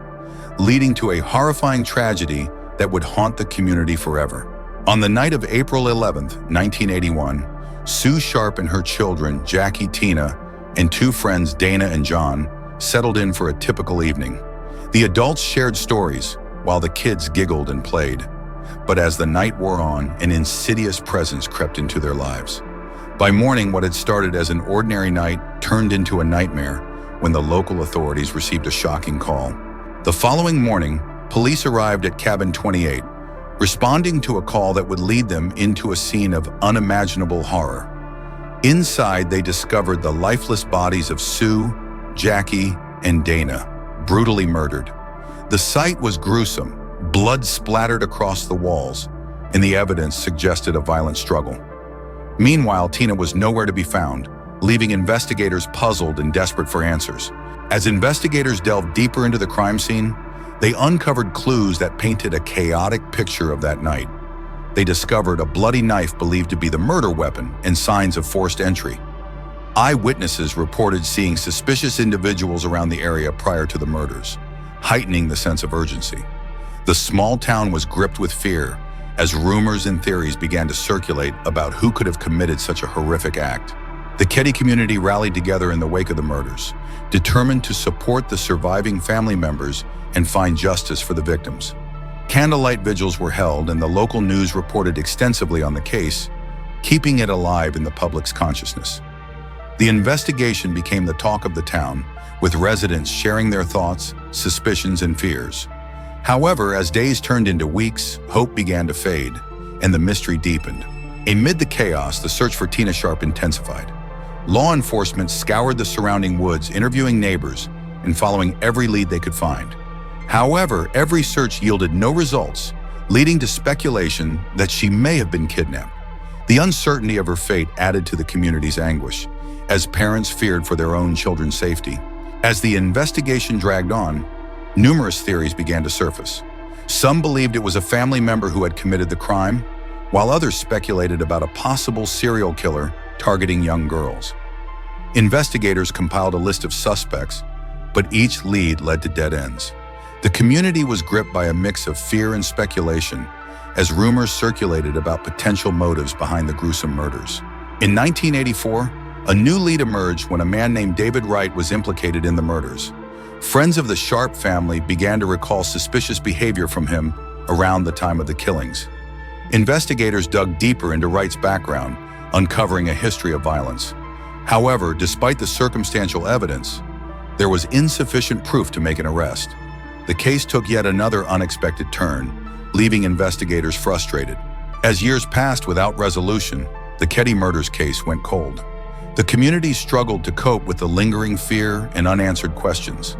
leading to a horrifying tragedy that would haunt the community forever. On the night of April 11th, 1981, Sue Sharp and her children, Jackie, Tina, and two friends, Dana and John, settled in for a typical evening. The adults shared stories, while the kids giggled and played. But as the night wore on, an insidious presence crept into their lives. By morning, what had started as an ordinary night turned into a nightmare when the local authorities received a shocking call. The following morning, police arrived at Cabin 28, responding to a call that would lead them into a scene of unimaginable horror. Inside, they discovered the lifeless bodies of Sue, Jackie, and Dana, brutally murdered. The sight was gruesome. Blood splattered across the walls, and the evidence suggested a violent struggle. Meanwhile, Tina was nowhere to be found, leaving investigators puzzled and desperate for answers. As investigators delved deeper into the crime scene, they uncovered clues that painted a chaotic picture of that night. They discovered a bloody knife believed to be the murder weapon and signs of forced entry. Eyewitnesses reported seeing suspicious individuals around the area prior to the murders, heightening the sense of urgency. The small town was gripped with fear as rumors and theories began to circulate about who could have committed such a horrific act. The Keddie community rallied together in the wake of the murders, determined to support the surviving family members and find justice for the victims. Candlelight vigils were held, and the local news reported extensively on the case, keeping it alive in the public's consciousness. The investigation became the talk of the town, with residents sharing their thoughts, suspicions, and fears. However, as days turned into weeks, hope began to fade, and the mystery deepened. Amid the chaos, the search for Tina Sharp intensified. Law enforcement scoured the surrounding woods, interviewing neighbors and following every lead they could find. However, every search yielded no results, leading to speculation that she may have been kidnapped. The uncertainty of her fate added to the community's anguish, as parents feared for their own children's safety. As the investigation dragged on, numerous theories began to surface. Some believed it was a family member who had committed the crime, while others speculated about a possible serial killer targeting young girls. Investigators compiled a list of suspects, but each lead led to dead ends. The community was gripped by a mix of fear and speculation as rumors circulated about potential motives behind the gruesome murders. In 1984, a new lead emerged when a man named David Wright was implicated in the murders. Friends of the Sharp family began to recall suspicious behavior from him around the time of the killings. Investigators dug deeper into Wright's background, uncovering a history of violence. However, despite the circumstantial evidence, there was insufficient proof to make an arrest. The case took yet another unexpected turn, leaving investigators frustrated. As years passed without resolution, the Keddie murders case went cold. The community struggled to cope with the lingering fear and unanswered questions.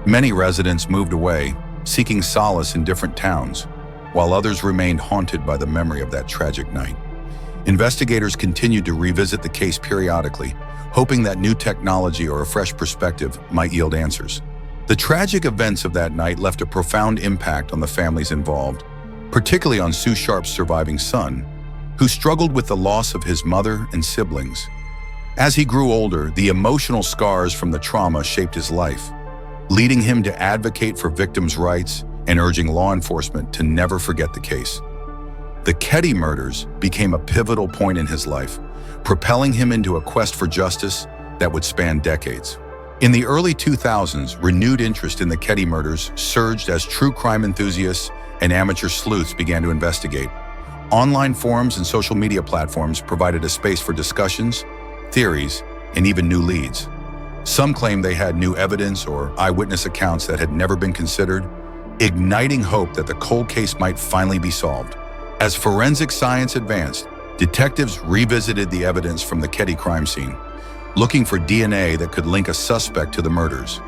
Many residents moved away, seeking solace in different towns, while others remained haunted by the memory of that tragic night. Investigators continued to revisit the case periodically, hoping that new technology or a fresh perspective might yield answers. The tragic events of that night left a profound impact on the families involved, particularly on Sue Sharp's surviving son, who struggled with the loss of his mother and siblings. As he grew older, the emotional scars from the trauma shaped his life, leading him to advocate for victims' rights and urging law enforcement to never forget the case. The Keddie murders became a pivotal point in his life, propelling him into a quest for justice that would span decades. In the early 2000s, renewed interest in the Keddie murders surged as true crime enthusiasts and amateur sleuths began to investigate. Online forums and social media platforms provided a space for discussions, theories, and even new leads. Some claimed they had new evidence or eyewitness accounts that had never been considered, igniting hope that the cold case might finally be solved. As forensic science advanced, detectives revisited the evidence from the Keddie crime scene, looking for DNA that could link a suspect to the murders.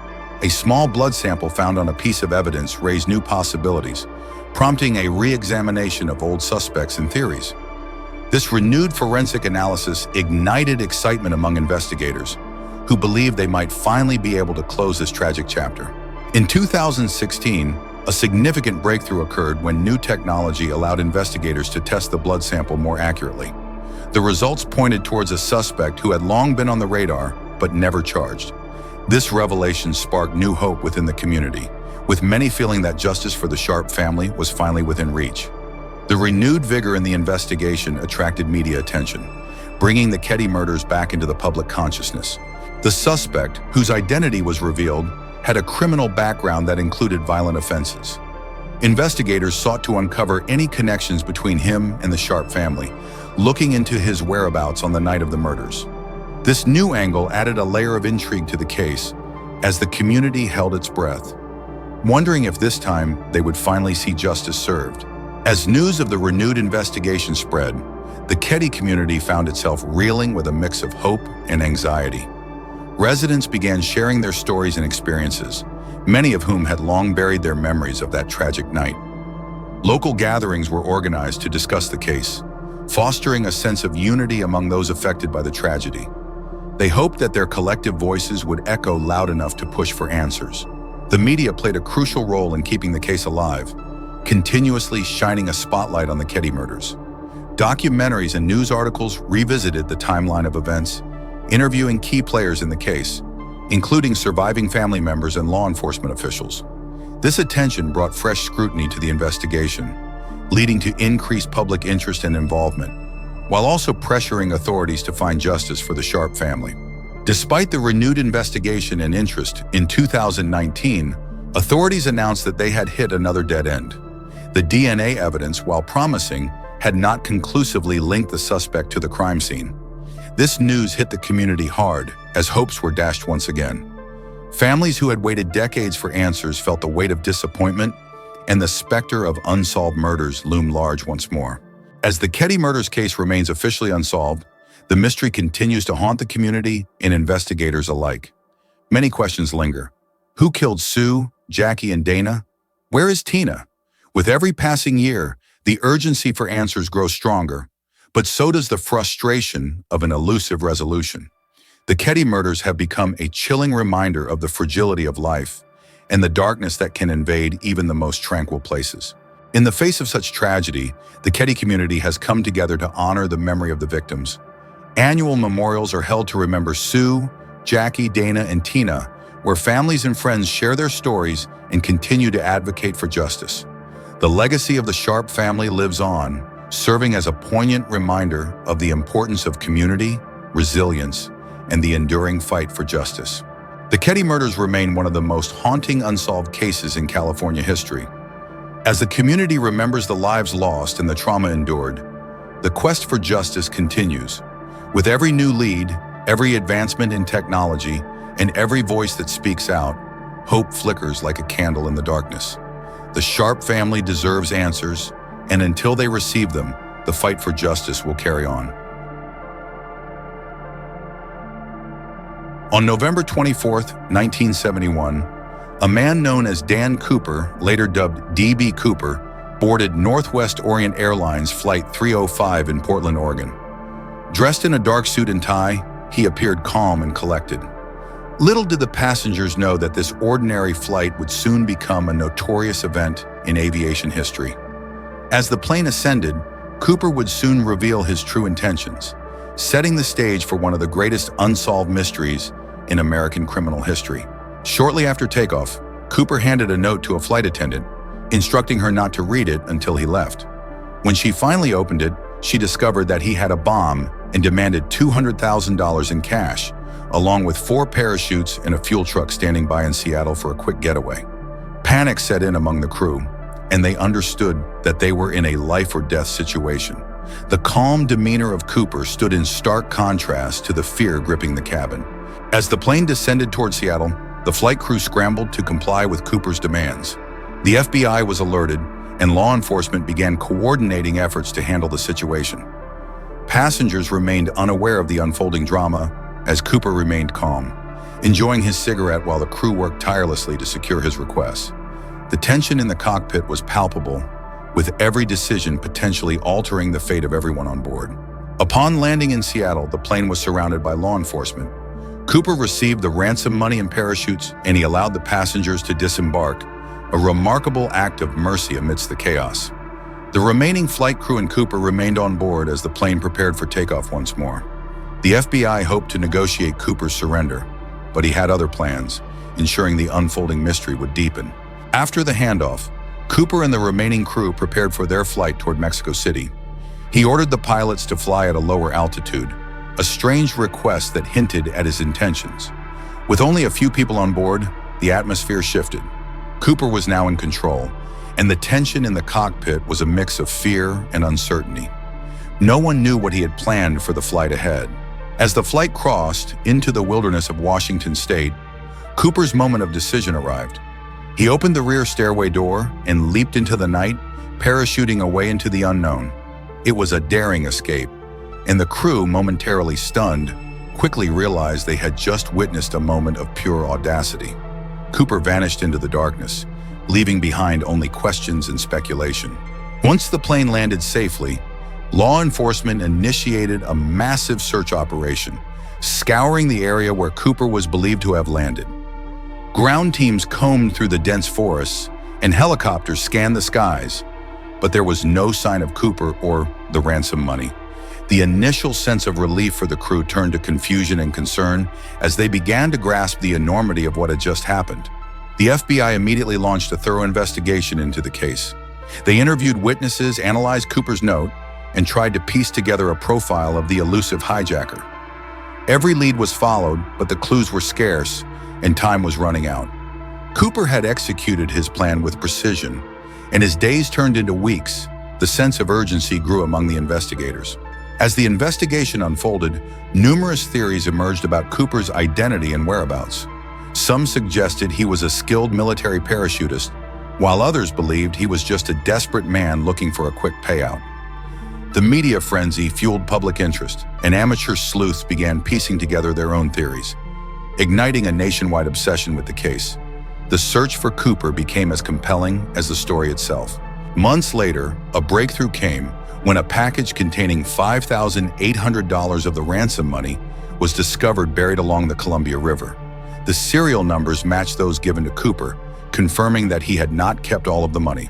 A small blood sample found on a piece of evidence raised new possibilities, prompting a re-examination of old suspects and theories. This renewed forensic analysis ignited excitement among investigators, who believed they might finally be able to close this tragic chapter. In 2016, a significant breakthrough occurred when new technology allowed investigators to test the blood sample more accurately. The results pointed towards a suspect who had long been on the radar, but never charged. This revelation sparked new hope within the community, with many feeling that justice for the Sharp family was finally within reach. The renewed vigor in the investigation attracted media attention, bringing the Keddie murders back into the public consciousness. The suspect, whose identity was revealed, had a criminal background that included violent offenses. Investigators sought to uncover any connections between him and the Sharp family, looking into his whereabouts on the night of the murders. This new angle added a layer of intrigue to the case as the community held its breath, wondering if this time they would finally see justice served. As news of the renewed investigation spread, the Keddie community found itself reeling with a mix of hope and anxiety. Residents began sharing their stories and experiences, many of whom had long buried their memories of that tragic night. Local gatherings were organized to discuss the case, fostering a sense of unity among those affected by the tragedy. They hoped that their collective voices would echo loud enough to push for answers. The media played a crucial role in keeping the case alive, continuously shining a spotlight on the Keddie murders. Documentaries and news articles revisited the timeline of events, interviewing key players in the case, including surviving family members and law enforcement officials. This attention brought fresh scrutiny to the investigation, leading to increased public interest and involvement, while also pressuring authorities to find justice for the Sharp family. Despite the renewed investigation and interest, in 2019, authorities announced that they had hit another dead end. The DNA evidence, while promising, had not conclusively linked the suspect to the crime scene. This news hit the community hard, as hopes were dashed once again. Families who had waited decades for answers felt the weight of disappointment, and the specter of unsolved murders loomed large once more. As the Keddie murders case remains officially unsolved, the mystery continues to haunt the community and investigators alike. Many questions linger. Who killed Sue, Jackie, and Dana? Where is Tina? With every passing year, the urgency for answers grows stronger, but so does the frustration of an elusive resolution. The Keddie murders have become a chilling reminder of the fragility of life and the darkness that can invade even the most tranquil places. In the face of such tragedy, the Keddie community has come together to honor the memory of the victims. Annual memorials are held to remember Sue, Jackie, Dana, and Tina, where families and friends share their stories and continue to advocate for justice. The legacy of the Sharp family lives on, serving as a poignant reminder of the importance of community, resilience, and the enduring fight for justice. The Keddie murders remain one of the most haunting unsolved cases in California history. As the community remembers the lives lost and the trauma endured, the quest for justice continues. With every new lead, every advancement in technology, and every voice that speaks out, hope flickers like a candle in the darkness. The Sharp family deserves answers, and until they receive them, the fight for justice will carry on. On November 24, 1971, a man known as Dan Cooper, later dubbed D.B. Cooper, boarded Northwest Orient Airlines Flight 305 in Portland, Oregon. Dressed in a dark suit and tie, he appeared calm and collected. Little did the passengers know that this ordinary flight would soon become a notorious event in aviation history. As the plane ascended, Cooper would soon reveal his true intentions, setting the stage for one of the greatest unsolved mysteries in American criminal history. Shortly after takeoff, Cooper handed a note to a flight attendant, instructing her not to read it until he left. When she finally opened it, she discovered that he had a bomb and demanded $200,000 in cash, along with 4 parachutes and a fuel truck standing by in Seattle for a quick getaway. Panic set in among the crew, and they understood that they were in a life-or-death situation. The calm demeanor of Cooper stood in stark contrast to the fear gripping the cabin. As the plane descended toward Seattle, the flight crew scrambled to comply with Cooper's demands. The FBI was alerted, and law enforcement began coordinating efforts to handle the situation. Passengers remained unaware of the unfolding drama as Cooper remained calm, enjoying his cigarette while the crew worked tirelessly to secure his requests. The tension in the cockpit was palpable, with every decision potentially altering the fate of everyone on board. Upon landing in Seattle, the plane was surrounded by law enforcement. Cooper received the ransom money and parachutes, and he allowed the passengers to disembark, a remarkable act of mercy amidst the chaos. The remaining flight crew and Cooper remained on board as the plane prepared for takeoff once more. The FBI hoped to negotiate Cooper's surrender, but he had other plans, ensuring the unfolding mystery would deepen. After the handoff, Cooper and the remaining crew prepared for their flight toward Mexico City. He ordered the pilots to fly at a lower altitude, a strange request that hinted at his intentions. With only a few people on board, the atmosphere shifted. Cooper was now in control, and the tension in the cockpit was a mix of fear and uncertainty. No one knew what he had planned for the flight ahead. As the flight crossed into the wilderness of Washington State, Cooper's moment of decision arrived. He opened the rear stairway door and leaped into the night, parachuting away into the unknown. It was a daring escape, and the crew, momentarily stunned, quickly realized they had just witnessed a moment of pure audacity. Cooper vanished into the darkness, leaving behind only questions and speculation. Once the plane landed safely, law enforcement initiated a massive search operation, scouring the area where Cooper was believed to have landed. Ground teams combed through the dense forests, and helicopters scanned the skies, but there was no sign of Cooper or the ransom money. The initial sense of relief for the crew turned to confusion and concern as they began to grasp the enormity of what had just happened. The FBI immediately launched a thorough investigation into the case. They interviewed witnesses, analyzed Cooper's note, and tried to piece together a profile of the elusive hijacker. Every lead was followed, but the clues were scarce, and time was running out. Cooper had executed his plan with precision, and as days turned into weeks, the sense of urgency grew among the investigators. As the investigation unfolded, numerous theories emerged about Cooper's identity and whereabouts. Some suggested he was a skilled military parachutist, while others believed he was just a desperate man looking for a quick payout. The media frenzy fueled public interest, and amateur sleuths began piecing together their own theories, igniting a nationwide obsession with the case. The search for Cooper became as compelling as the story itself. Months later, a breakthrough came when a package containing $5,800 of the ransom money was discovered buried along the Columbia River. The serial numbers matched those given to Cooper, confirming that he had not kept all of the money.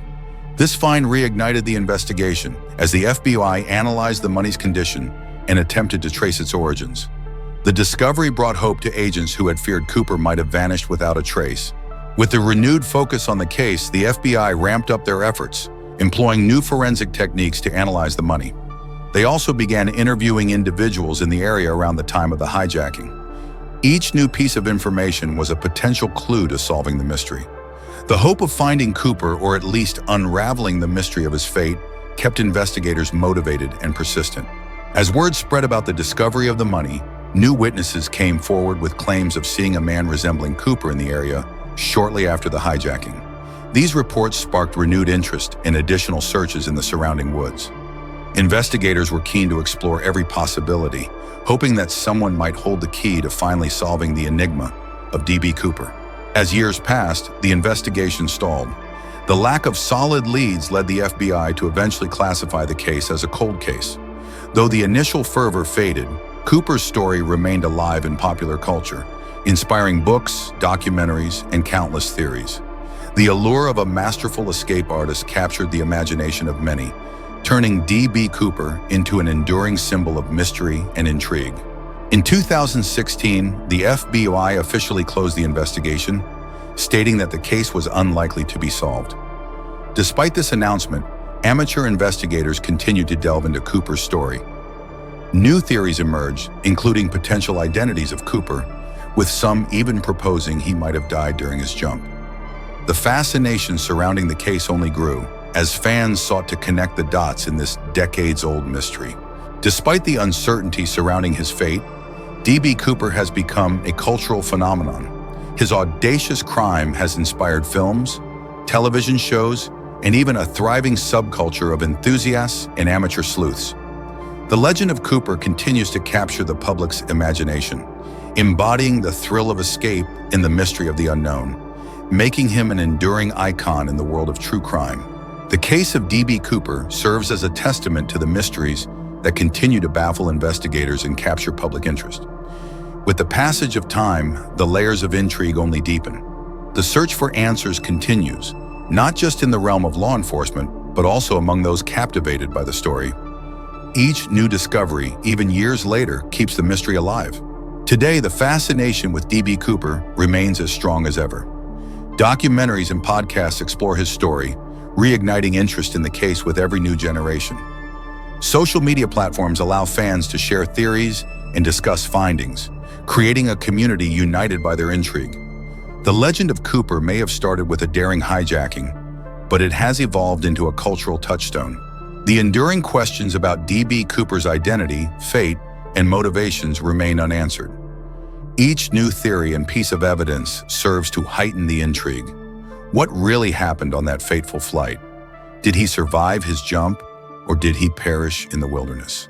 This find reignited the investigation as the FBI analyzed the money's condition and attempted to trace its origins. The discovery brought hope to agents who had feared Cooper might have vanished without a trace. With the renewed focus on the case, the FBI ramped up their efforts, employing new forensic techniques to analyze the money. They also began interviewing individuals in the area around the time of the hijacking. Each new piece of information was a potential clue to solving the mystery. The hope of finding Cooper, or at least unraveling the mystery of his fate, kept investigators motivated and persistent. As word spread about the discovery of the money, new witnesses came forward with claims of seeing a man resembling Cooper in the area shortly after the hijacking. These reports sparked renewed interest in additional searches in the surrounding woods. Investigators were keen to explore every possibility, hoping that someone might hold the key to finally solving the enigma of D.B. Cooper. As years passed, the investigation stalled. The lack of solid leads led the FBI to eventually classify the case as a cold case. Though the initial fervor faded, Cooper's story remained alive in popular culture, inspiring books, documentaries, and countless theories. The allure of a masterful escape artist captured the imagination of many, turning D.B. Cooper into an enduring symbol of mystery and intrigue. In 2016, the FBI officially closed the investigation, stating that the case was unlikely to be solved. Despite this announcement, amateur investigators continued to delve into Cooper's story. New theories emerged, including potential identities of Cooper, with some even proposing he might have died during his jump. The fascination surrounding the case only grew, as fans sought to connect the dots in this decades-old mystery. Despite the uncertainty surrounding his fate, D.B. Cooper has become a cultural phenomenon. His audacious crime has inspired films, television shows, and even a thriving subculture of enthusiasts and amateur sleuths. The legend of Cooper continues to capture the public's imagination, embodying the thrill of escape in the mystery of the unknown, making him an enduring icon in the world of true crime. The case of D.B. Cooper serves as a testament to the mysteries that continue to baffle investigators and capture public interest. With the passage of time, the layers of intrigue only deepen. The search for answers continues, not just in the realm of law enforcement, but also among those captivated by the story. Each new discovery, even years later, keeps the mystery alive. Today, the fascination with D.B. Cooper remains as strong as ever. Documentaries and podcasts explore his story, reigniting interest in the case with every new generation. Social media platforms allow fans to share theories and discuss findings, creating a community united by their intrigue. The legend of Cooper may have started with a daring hijacking, but it has evolved into a cultural touchstone. The enduring questions about D.B. Cooper's identity, fate, and motivations remain unanswered. Each new theory and piece of evidence serves to heighten the intrigue. What really happened on that fateful flight? Did he survive his jump, or did he perish in the wilderness?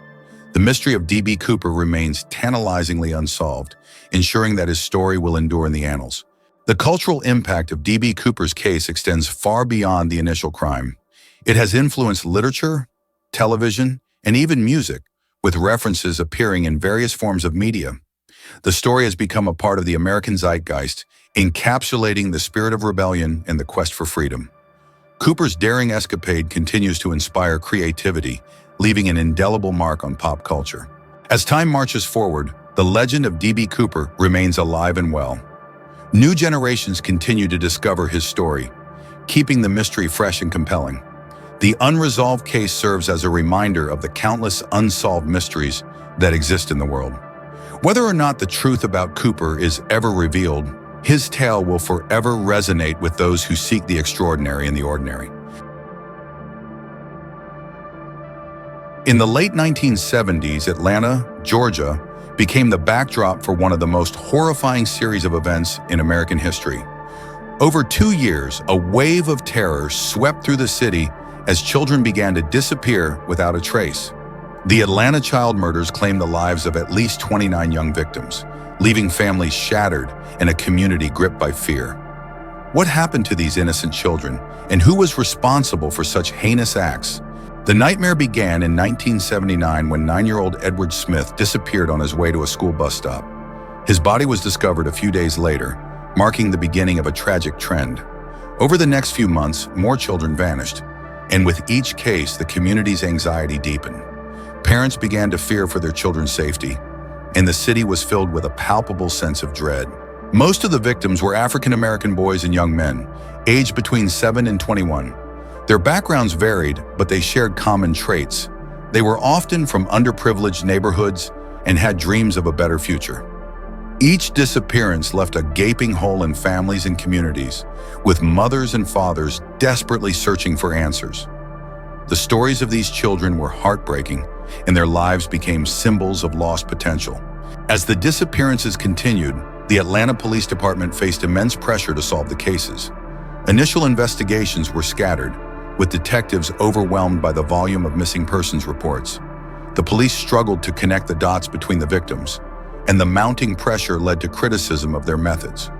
The mystery of D.B. Cooper remains tantalizingly unsolved, ensuring that his story will endure in the annals. The cultural impact of D.B. Cooper's case extends far beyond the initial crime. It has influenced literature, television, and even music, with references appearing in various forms of media. The story has become a part of the American zeitgeist, encapsulating the spirit of rebellion and the quest for freedom. Cooper's daring escapade continues to inspire creativity, leaving an indelible mark on pop culture. As time marches forward, the legend of D.B. Cooper remains alive and well. New generations continue to discover his story, keeping the mystery fresh and compelling. The unresolved case serves as a reminder of the countless unsolved mysteries that exist in the world. Whether or not the truth about Cooper is ever revealed, his tale will forever resonate with those who seek the extraordinary in the ordinary. In the late 1970s, Atlanta, Georgia, became the backdrop for one of the most horrifying series of events in American history. Over 2 years, a wave of terror swept through the city as children began to disappear without a trace. The Atlanta child murders claimed the lives of at least 29 young victims, leaving families shattered and a community gripped by fear. What happened to these innocent children, and who was responsible for such heinous acts? The nightmare began in 1979 when 9-year-old Edward Smith disappeared on his way to a school bus stop. His body was discovered a few days later, marking the beginning of a tragic trend. Over the next few months, more children vanished, and with each case, the community's anxiety deepened. Parents began to fear for their children's safety, and the city was filled with a palpable sense of dread. Most of the victims were African-American boys and young men, aged between 7 and 21. Their backgrounds varied, but they shared common traits. They were often from underprivileged neighborhoods and had dreams of a better future. Each disappearance left a gaping hole in families and communities, with mothers and fathers desperately searching for answers. The stories of these children were heartbreaking, and their lives became symbols of lost potential. As the disappearances continued, the Atlanta Police Department faced immense pressure to solve the cases. Initial investigations were scattered, with detectives overwhelmed by the volume of missing persons reports. The police struggled to connect the dots between the victims, and the mounting pressure led to criticism of their methods.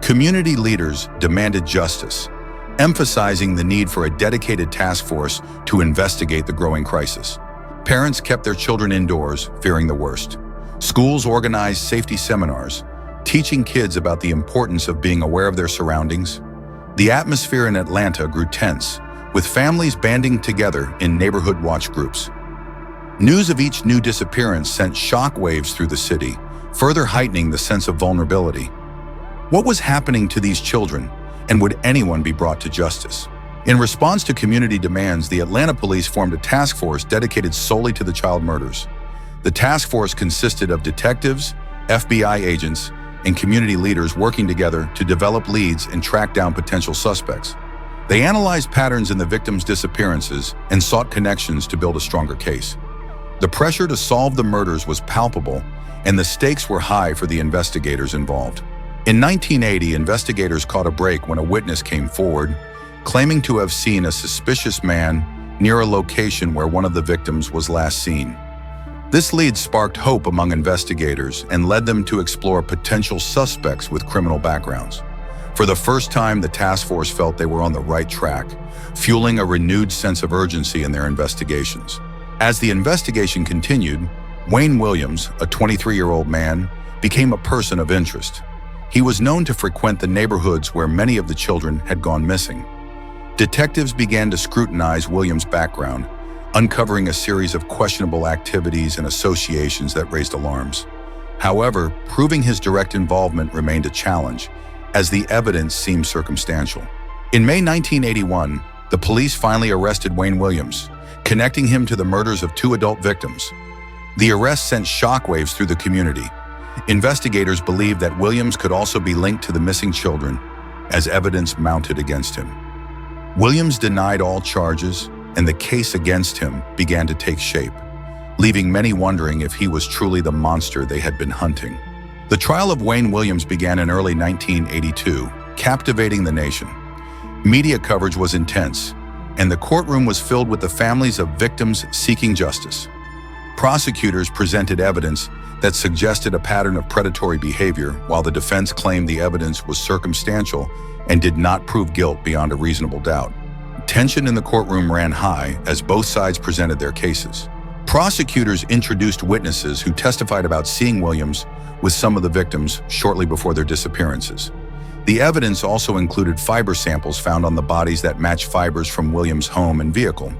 Community leaders demanded justice, emphasizing the need for a dedicated task force to investigate the growing crisis. Parents kept their children indoors, fearing the worst. Schools organized safety seminars, teaching kids about the importance of being aware of their surroundings. The atmosphere in Atlanta grew tense, with families banding together in neighborhood watch groups. News of each new disappearance sent shockwaves through the city, further heightening the sense of vulnerability. What was happening to these children, and would anyone be brought to justice? In response to community demands, the Atlanta police formed a task force dedicated solely to the child murders. The task force consisted of detectives, FBI agents, and community leaders working together to develop leads and track down potential suspects. They analyzed patterns in the victims' disappearances and sought connections to build a stronger case. The pressure to solve the murders was palpable, and the stakes were high for the investigators involved. In 1980, investigators caught a break when a witness came forward, claiming to have seen a suspicious man near a location where one of the victims was last seen. This lead sparked hope among investigators and led them to explore potential suspects with criminal backgrounds. For the first time, the task force felt they were on the right track, fueling a renewed sense of urgency in their investigations. As the investigation continued, Wayne Williams, a 23-year-old man, became a person of interest. He was known to frequent the neighborhoods where many of the children had gone missing. Detectives began to scrutinize Williams' background, uncovering a series of questionable activities and associations that raised alarms. However, proving his direct involvement remained a challenge, as the evidence seemed circumstantial. In May 1981, the police finally arrested Wayne Williams, connecting him to the murders of 2 adult victims. The arrest sent shockwaves through the community. Investigators believed that Williams could also be linked to the missing children, as evidence mounted against him. Williams denied all charges, and the case against him began to take shape, leaving many wondering if he was truly the monster they had been hunting. The trial of Wayne Williams began in early 1982, captivating the nation. Media coverage was intense, and the courtroom was filled with the families of victims seeking justice. Prosecutors presented evidence that suggested a pattern of predatory behavior, while the defense claimed the evidence was circumstantial and did not prove guilt beyond a reasonable doubt. Tension in the courtroom ran high as both sides presented their cases. Prosecutors introduced witnesses who testified about seeing Williams with some of the victims shortly before their disappearances. The evidence also included fiber samples found on the bodies that matched fibers from Williams' home and vehicle.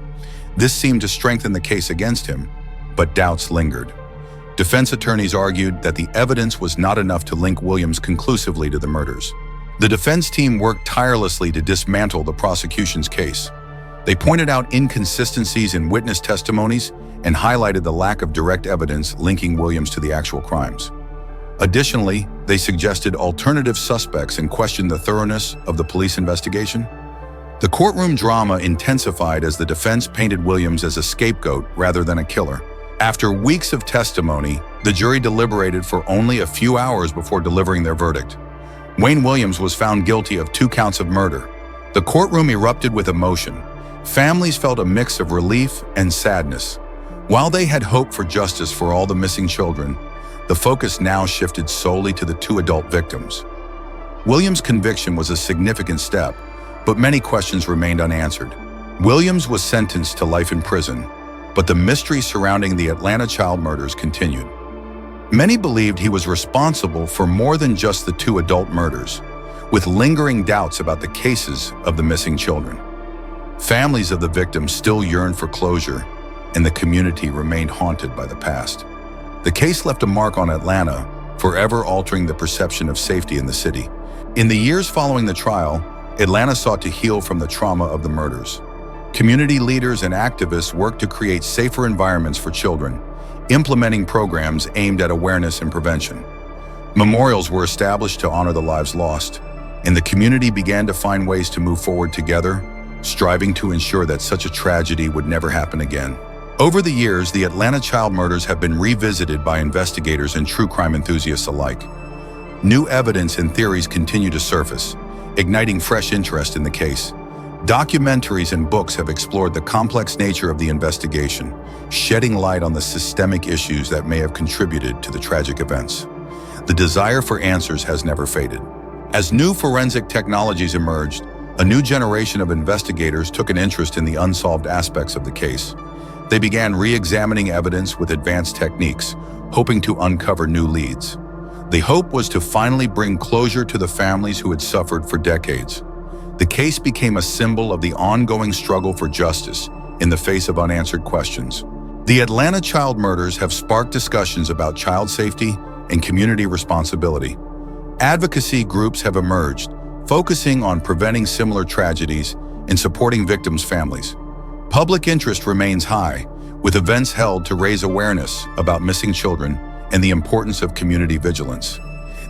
This seemed to strengthen the case against him, but doubts lingered. Defense attorneys argued that the evidence was not enough to link Williams conclusively to the murders. The defense team worked tirelessly to dismantle the prosecution's case. They pointed out inconsistencies in witness testimonies and highlighted the lack of direct evidence linking Williams to the actual crimes. Additionally, they suggested alternative suspects and questioned the thoroughness of the police investigation. The courtroom drama intensified as the defense painted Williams as a scapegoat rather than a killer. After weeks of testimony, the jury deliberated for only a few hours before delivering their verdict. Wayne Williams was found guilty of 2 counts of murder. The courtroom erupted with emotion. Families felt a mix of relief and sadness. While they had hoped for justice for all the missing children, the focus now shifted solely to the 2 adult victims. Williams' conviction was a significant step, but many questions remained unanswered. Williams was sentenced to life in prison, but the mystery surrounding the Atlanta child murders continued. Many believed he was responsible for more than just the 2 adult murders, with lingering doubts about the cases of the missing children. Families of the victims still yearned for closure, and the community remained haunted by the past. The case left a mark on Atlanta, forever altering the perception of safety in the city. In the years following the trial, Atlanta sought to heal from the trauma of the murders. Community leaders and activists worked to create safer environments for children, implementing programs aimed at awareness and prevention. Memorials were established to honor the lives lost, and the community began to find ways to move forward together, striving to ensure that such a tragedy would never happen again. Over the years, the Atlanta child murders have been revisited by investigators and true crime enthusiasts alike. New evidence and theories continue to surface, igniting fresh interest in the case. Documentaries and books have explored the complex nature of the investigation, shedding light on the systemic issues that may have contributed to the tragic events. The desire for answers has never faded. As new forensic technologies emerged, a new generation of investigators took an interest in the unsolved aspects of the case. They began re-examining evidence with advanced techniques, hoping to uncover new leads. The hope was to finally bring closure to the families who had suffered for decades. The case became a symbol of the ongoing struggle for justice in the face of unanswered questions. The Atlanta child murders have sparked discussions about child safety and community responsibility. Advocacy groups have emerged, focusing on preventing similar tragedies and supporting victims' families. Public interest remains high, with events held to raise awareness about missing children and the importance of community vigilance.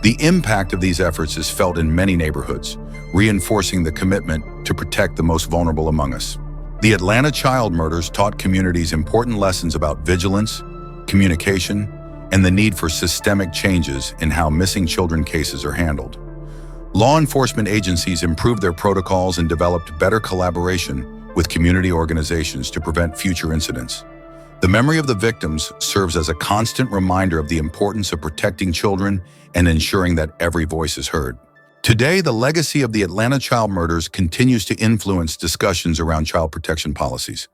The impact of these efforts is felt in many neighborhoods, reinforcing the commitment to protect the most vulnerable among us. The Atlanta child murders taught communities important lessons about vigilance, communication, and the need for systemic changes in how missing children cases are handled. Law enforcement agencies improved their protocols and developed better collaboration with community organizations to prevent future incidents. The memory of the victims serves as a constant reminder of the importance of protecting children and ensuring that every voice is heard. Today, the legacy of the Atlanta child murders continues to influence discussions around child protection policies.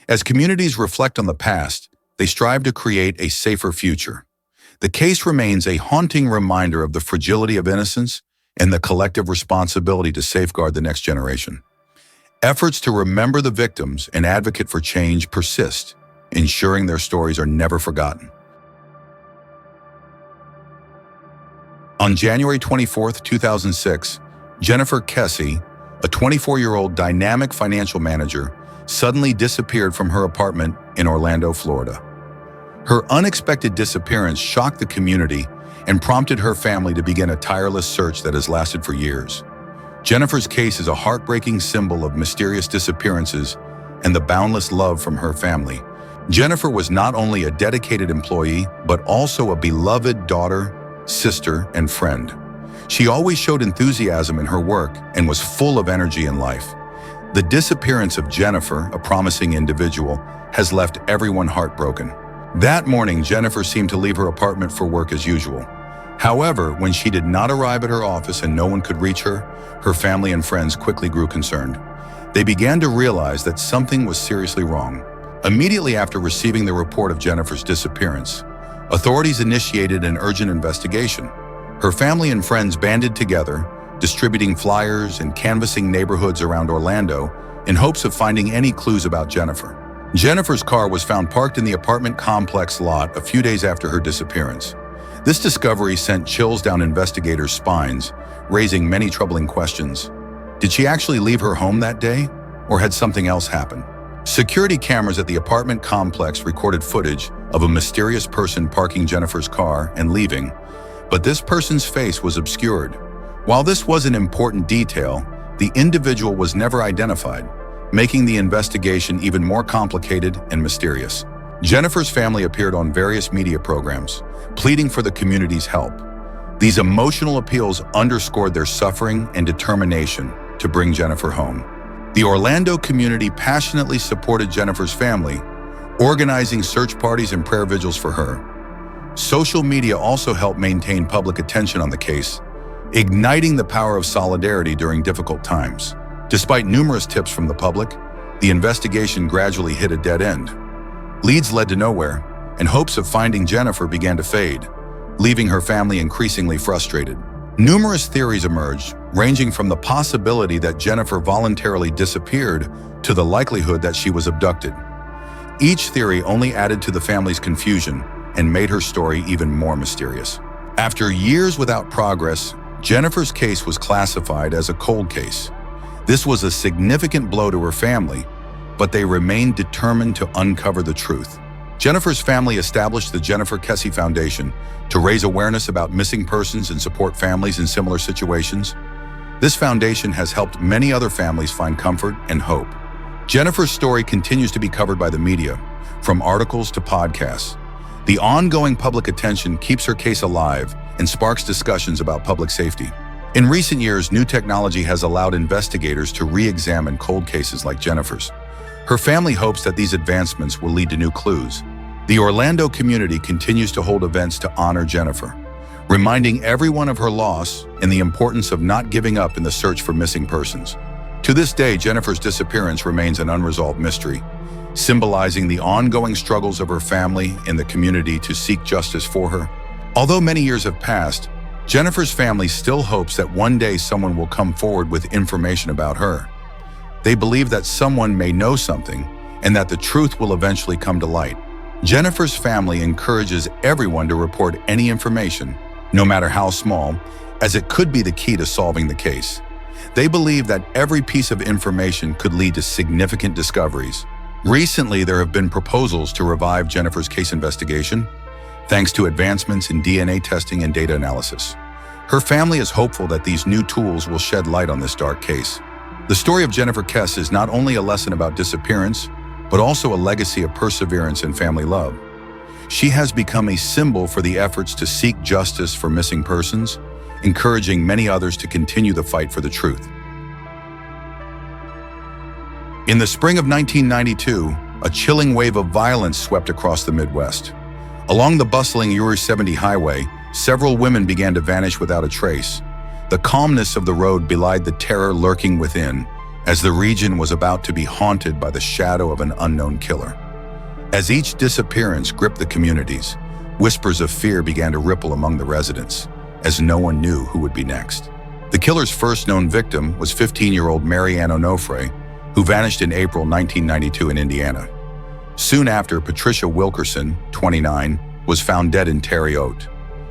As communities reflect on the past, they strive to create a safer future. The case remains a haunting reminder of the fragility of innocence and the collective responsibility to safeguard the next generation. Efforts to remember the victims and advocate for change persist, ensuring their stories are never forgotten. On January 24, 2006, Jennifer Kesse, a 24-year-old dynamic financial manager, suddenly disappeared from her apartment in Orlando, Florida. Her unexpected disappearance shocked the community and prompted her family to begin a tireless search that has lasted for years. Jennifer's case is a heartbreaking symbol of mysterious disappearances and the boundless love from her family. Jennifer was not only a dedicated employee, but also a beloved daughter, sister, and friend. She always showed enthusiasm in her work and was full of energy in life. The disappearance of Jennifer, a promising individual, has left everyone heartbroken. That morning, Jennifer seemed to leave her apartment for work as usual. However, when she did not arrive at her office and no one could reach her, her family and friends quickly grew concerned. They began to realize that something was seriously wrong. Immediately after receiving the report of Jennifer's disappearance, authorities initiated an urgent investigation. Her family and friends banded together, distributing flyers and canvassing neighborhoods around Orlando in hopes of finding any clues about Jennifer. Jennifer's car was found parked in the apartment complex lot a few days after her disappearance. This discovery sent chills down investigators' spines, raising many troubling questions. Did she actually leave her home that day, or had something else happened? Security cameras at the apartment complex recorded footage of a mysterious person parking Jennifer's car and leaving, but this person's face was obscured. While this was an important detail, the individual was never identified, making the investigation even more complicated and mysterious. Jennifer's family appeared on various media programs, pleading for the community's help. These emotional appeals underscored their suffering and determination to bring Jennifer home. The Orlando community passionately supported Jennifer's family, organizing search parties and prayer vigils for her. Social media also helped maintain public attention on the case, igniting the power of solidarity during difficult times. Despite numerous tips from the public, the investigation gradually hit a dead end. Leads led to nowhere, and hopes of finding Jennifer began to fade, leaving her family increasingly frustrated. Numerous theories emerged, ranging from the possibility that Jennifer voluntarily disappeared to the likelihood that she was abducted. Each theory only added to the family's confusion and made her story even more mysterious. After years without progress, Jennifer's case was classified as a cold case. This was a significant blow to her family, but they remained determined to uncover the truth. Jennifer's family established the Jennifer Kesse Foundation to raise awareness about missing persons and support families in similar situations. This foundation has helped many other families find comfort and hope. Jennifer's story continues to be covered by the media, from articles to podcasts. The ongoing public attention keeps her case alive and sparks discussions about public safety. In recent years, new technology has allowed investigators to re-examine cold cases like Jennifer's. Her family hopes that these advancements will lead to new clues. The Orlando community continues to hold events to honor Jennifer, reminding everyone of her loss and the importance of not giving up in the search for missing persons. To this day, Jennifer's disappearance remains an unresolved mystery, symbolizing the ongoing struggles of her family and the community to seek justice for her. Although many years have passed, Jennifer's family still hopes that one day someone will come forward with information about her. They believe that someone may know something and that the truth will eventually come to light. Jennifer's family encourages everyone to report any information, no matter how small, as it could be the key to solving the case. They believe that every piece of information could lead to significant discoveries. Recently, there have been proposals to revive Jennifer's case investigation, thanks to advancements in DNA testing and data analysis. Her family is hopeful that these new tools will shed light on this dark case. The story of Jennifer Kesse is not only a lesson about disappearance, but also a legacy of perseverance and family love. She has become a symbol for the efforts to seek justice for missing persons encouraging many others to continue the fight for the truth. In the spring of 1992, a chilling wave of violence swept across the Midwest. Along the bustling US-70 highway, several women began to vanish without a trace. The calmness of the road belied the terror lurking within, as the region was about to be haunted by the shadow of an unknown killer. As each disappearance gripped the communities, whispers of fear began to ripple among the residents, as no one knew who would be next. The killer's first known victim was 15-year-old Mary Ann Onofre, who vanished in April 1992 in Indiana. Soon after, Patricia Wilkerson, 29, was found dead in Terre Haute.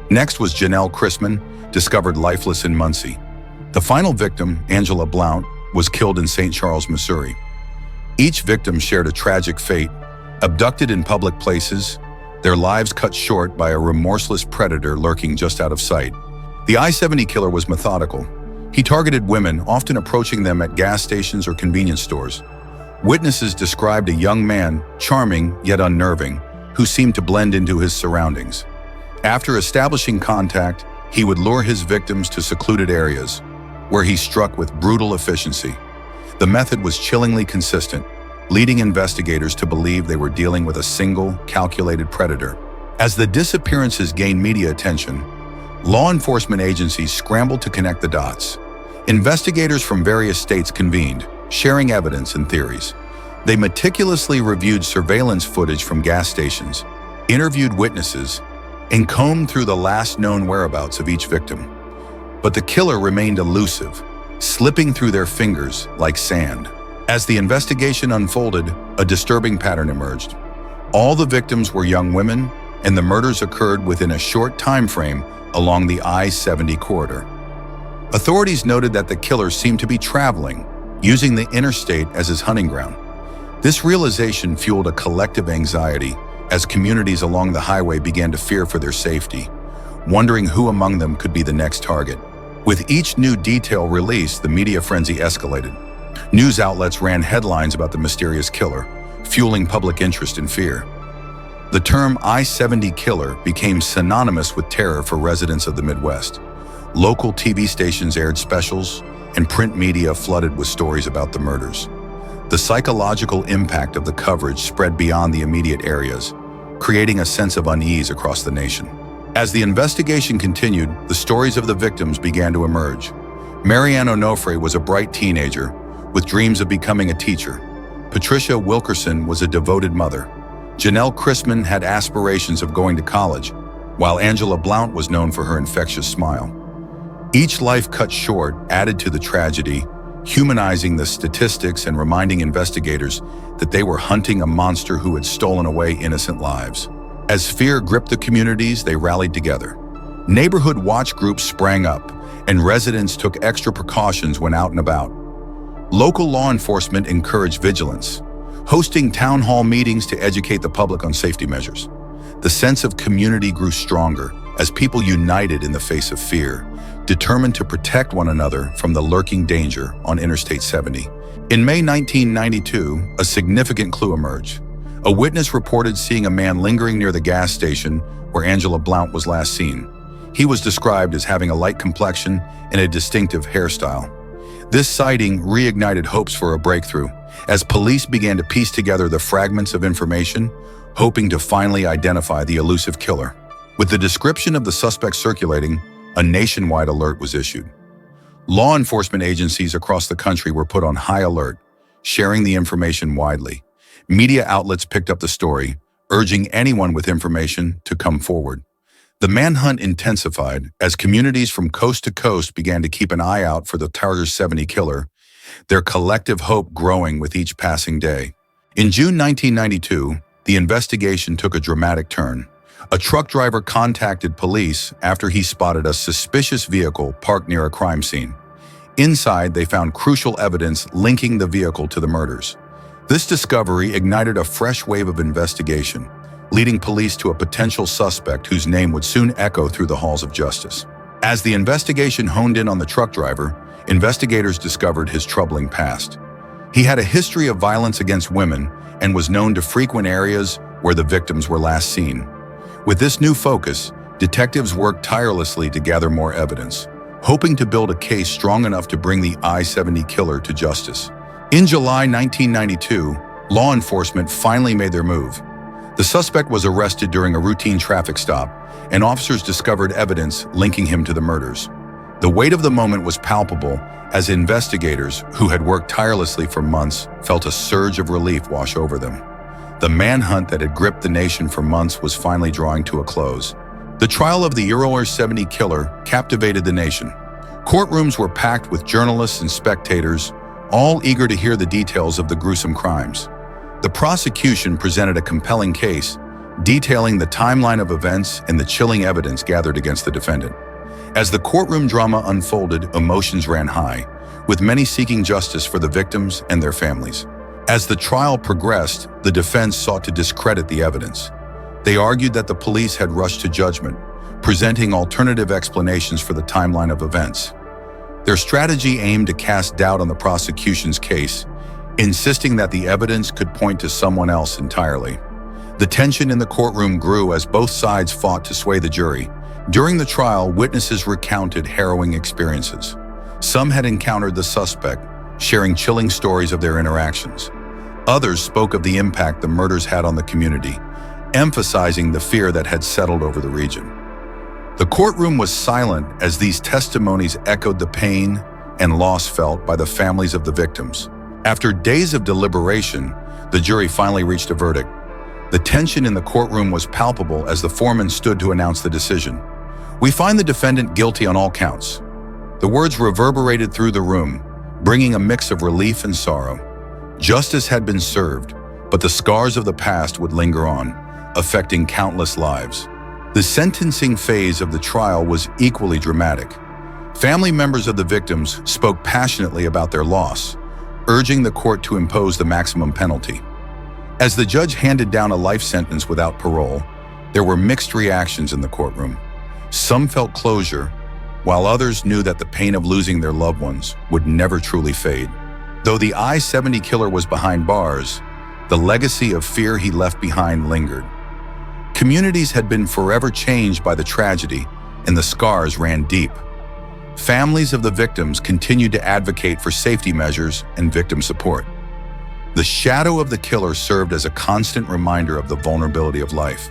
Next was Janelle Chrisman, discovered lifeless in Muncie. The final victim, Angela Blount, was killed in St. Charles, Missouri. Each victim shared a tragic fate, abducted in public places, their lives cut short by a remorseless predator lurking just out of sight. The I-70 killer was methodical. He targeted women, often approaching them at gas stations or convenience stores. Witnesses described a young man, charming yet unnerving, who seemed to blend into his surroundings. After establishing contact, he would lure his victims to secluded areas, where he struck with brutal efficiency. The method was chillingly consistent, leading investigators to believe they were dealing with a single, calculated predator. As the disappearances gained media attention, law enforcement agencies scrambled to connect the dots. Investigators from various states convened, sharing evidence and theories. They meticulously reviewed surveillance footage from gas stations, interviewed witnesses, and combed through the last known whereabouts of each victim. But the killer remained elusive, slipping through their fingers like sand. As the investigation unfolded, a disturbing pattern emerged. All the victims were young women, and the murders occurred within a short time frame along the I-70 corridor. Authorities noted that the killer seemed to be traveling, using the interstate as his hunting ground. This realization fueled a collective anxiety as communities along the highway began to fear for their safety, wondering who among them could be the next target. With each new detail released, the media frenzy escalated. News outlets ran headlines about the mysterious killer, fueling public interest and fear. The term I-70 killer became synonymous with terror for residents of the Midwest. Local TV stations aired specials, and print media flooded with stories about the murders. The psychological impact of the coverage spread beyond the immediate areas, creating a sense of unease across the nation. As the investigation continued, the stories of the victims began to emerge. Mary Ann Onofre was a bright teenager with dreams of becoming a teacher. Patricia Wilkerson was a devoted mother. Janelle Chrisman had aspirations of going to college, while Angela Blount was known for her infectious smile. Each life cut short added to the tragedy, humanizing the statistics and reminding investigators that they were hunting a monster who had stolen away innocent lives. As fear gripped the communities, they rallied together. Neighborhood watch groups sprang up, and residents took extra precautions when out and about. Local law enforcement encouraged vigilance, hosting town hall meetings to educate the public on safety measures. The sense of community grew stronger as people united in the face of fear, determined to protect one another from the lurking danger on Interstate 70. In May 1992, a significant clue emerged. A witness reported seeing a man lingering near the gas station where Angela Blount was last seen. He was described as having a light complexion and a distinctive hairstyle. This sighting reignited hopes for a breakthrough, as police began to piece together the fragments of information, hoping to finally identify the elusive killer. With the description of the suspect circulating, a nationwide alert was issued. Law enforcement agencies across the country were put on high alert, sharing the information widely. Media outlets picked up the story, urging anyone with information to come forward. The manhunt intensified as communities from coast to coast began to keep an eye out for the Target 70 killer, their collective hope growing with each passing day. In June 1992, the investigation took a dramatic turn. A truck driver contacted police after he spotted a suspicious vehicle parked near a crime scene. Inside, they found crucial evidence linking the vehicle to the murders. This discovery ignited a fresh wave of investigation, leading police to a potential suspect whose name would soon echo through the halls of justice. As the investigation honed in on the truck driver, investigators discovered his troubling past. He had a history of violence against women and was known to frequent areas where the victims were last seen. With this new focus, detectives worked tirelessly to gather more evidence. hoping to build a case strong enough to bring the I-70 killer to justice. In July 1992, law enforcement finally made their move. The suspect was arrested during a routine traffic stop, and officers discovered evidence linking him to the murders. The weight of the moment was palpable as investigators, who had worked tirelessly for months, felt a surge of relief wash over them. The manhunt that had gripped the nation for months was finally drawing to a close. The trial of the I-70 killer captivated the nation. Courtrooms were packed with journalists and spectators, all eager to hear the details of the gruesome crimes. The prosecution presented a compelling case, detailing the timeline of events and the chilling evidence gathered against the defendant. As the courtroom drama unfolded, emotions ran high, with many seeking justice for the victims and their families. As the trial progressed, the defense sought to discredit the evidence. They argued that the police had rushed to judgment, presenting alternative explanations for the timeline of events. Their strategy aimed to cast doubt on the prosecution's case, insisting that the evidence could point to someone else entirely. The tension in the courtroom grew as both sides fought to sway the jury. During the trial, witnesses recounted harrowing experiences. Some had encountered the suspect, sharing chilling stories of their interactions. Others spoke of the impact the murders had on the community, emphasizing the fear that had settled over the region. The courtroom was silent as these testimonies echoed the pain and loss felt by the families of the victims. After days of deliberation, the jury finally reached a verdict. The tension in the courtroom was palpable as the foreman stood to announce the decision. "We find the defendant guilty on all counts." The words reverberated through the room, bringing a mix of relief and sorrow. Justice had been served, but the scars of the past would linger on, affecting countless lives. The sentencing phase of the trial was equally dramatic. Family members of the victims spoke passionately about their loss, urging the court to impose the maximum penalty. As the judge handed down a life sentence without parole, there were mixed reactions in the courtroom. Some felt closure, while others knew that the pain of losing their loved ones would never truly fade. Though the I-70 killer was behind bars, the legacy of fear he left behind lingered. Communities had been forever changed by the tragedy, and the scars ran deep. Families of the victims continued to advocate for safety measures and victim support. The shadow of the killer served as a constant reminder of the vulnerability of life,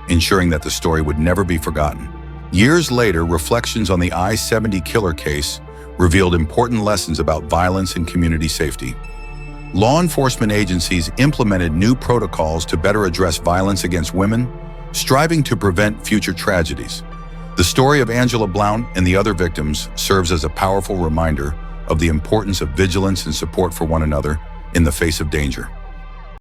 ensuring that the story would never be forgotten. Years later, reflections on the I-70 killer case revealed important lessons about violence and community safety. Law enforcement agencies implemented new protocols to better address violence against women, striving to prevent future tragedies. The story of Angela Blount and the other victims serves as a powerful reminder of the importance of vigilance and support for one another in the face of danger.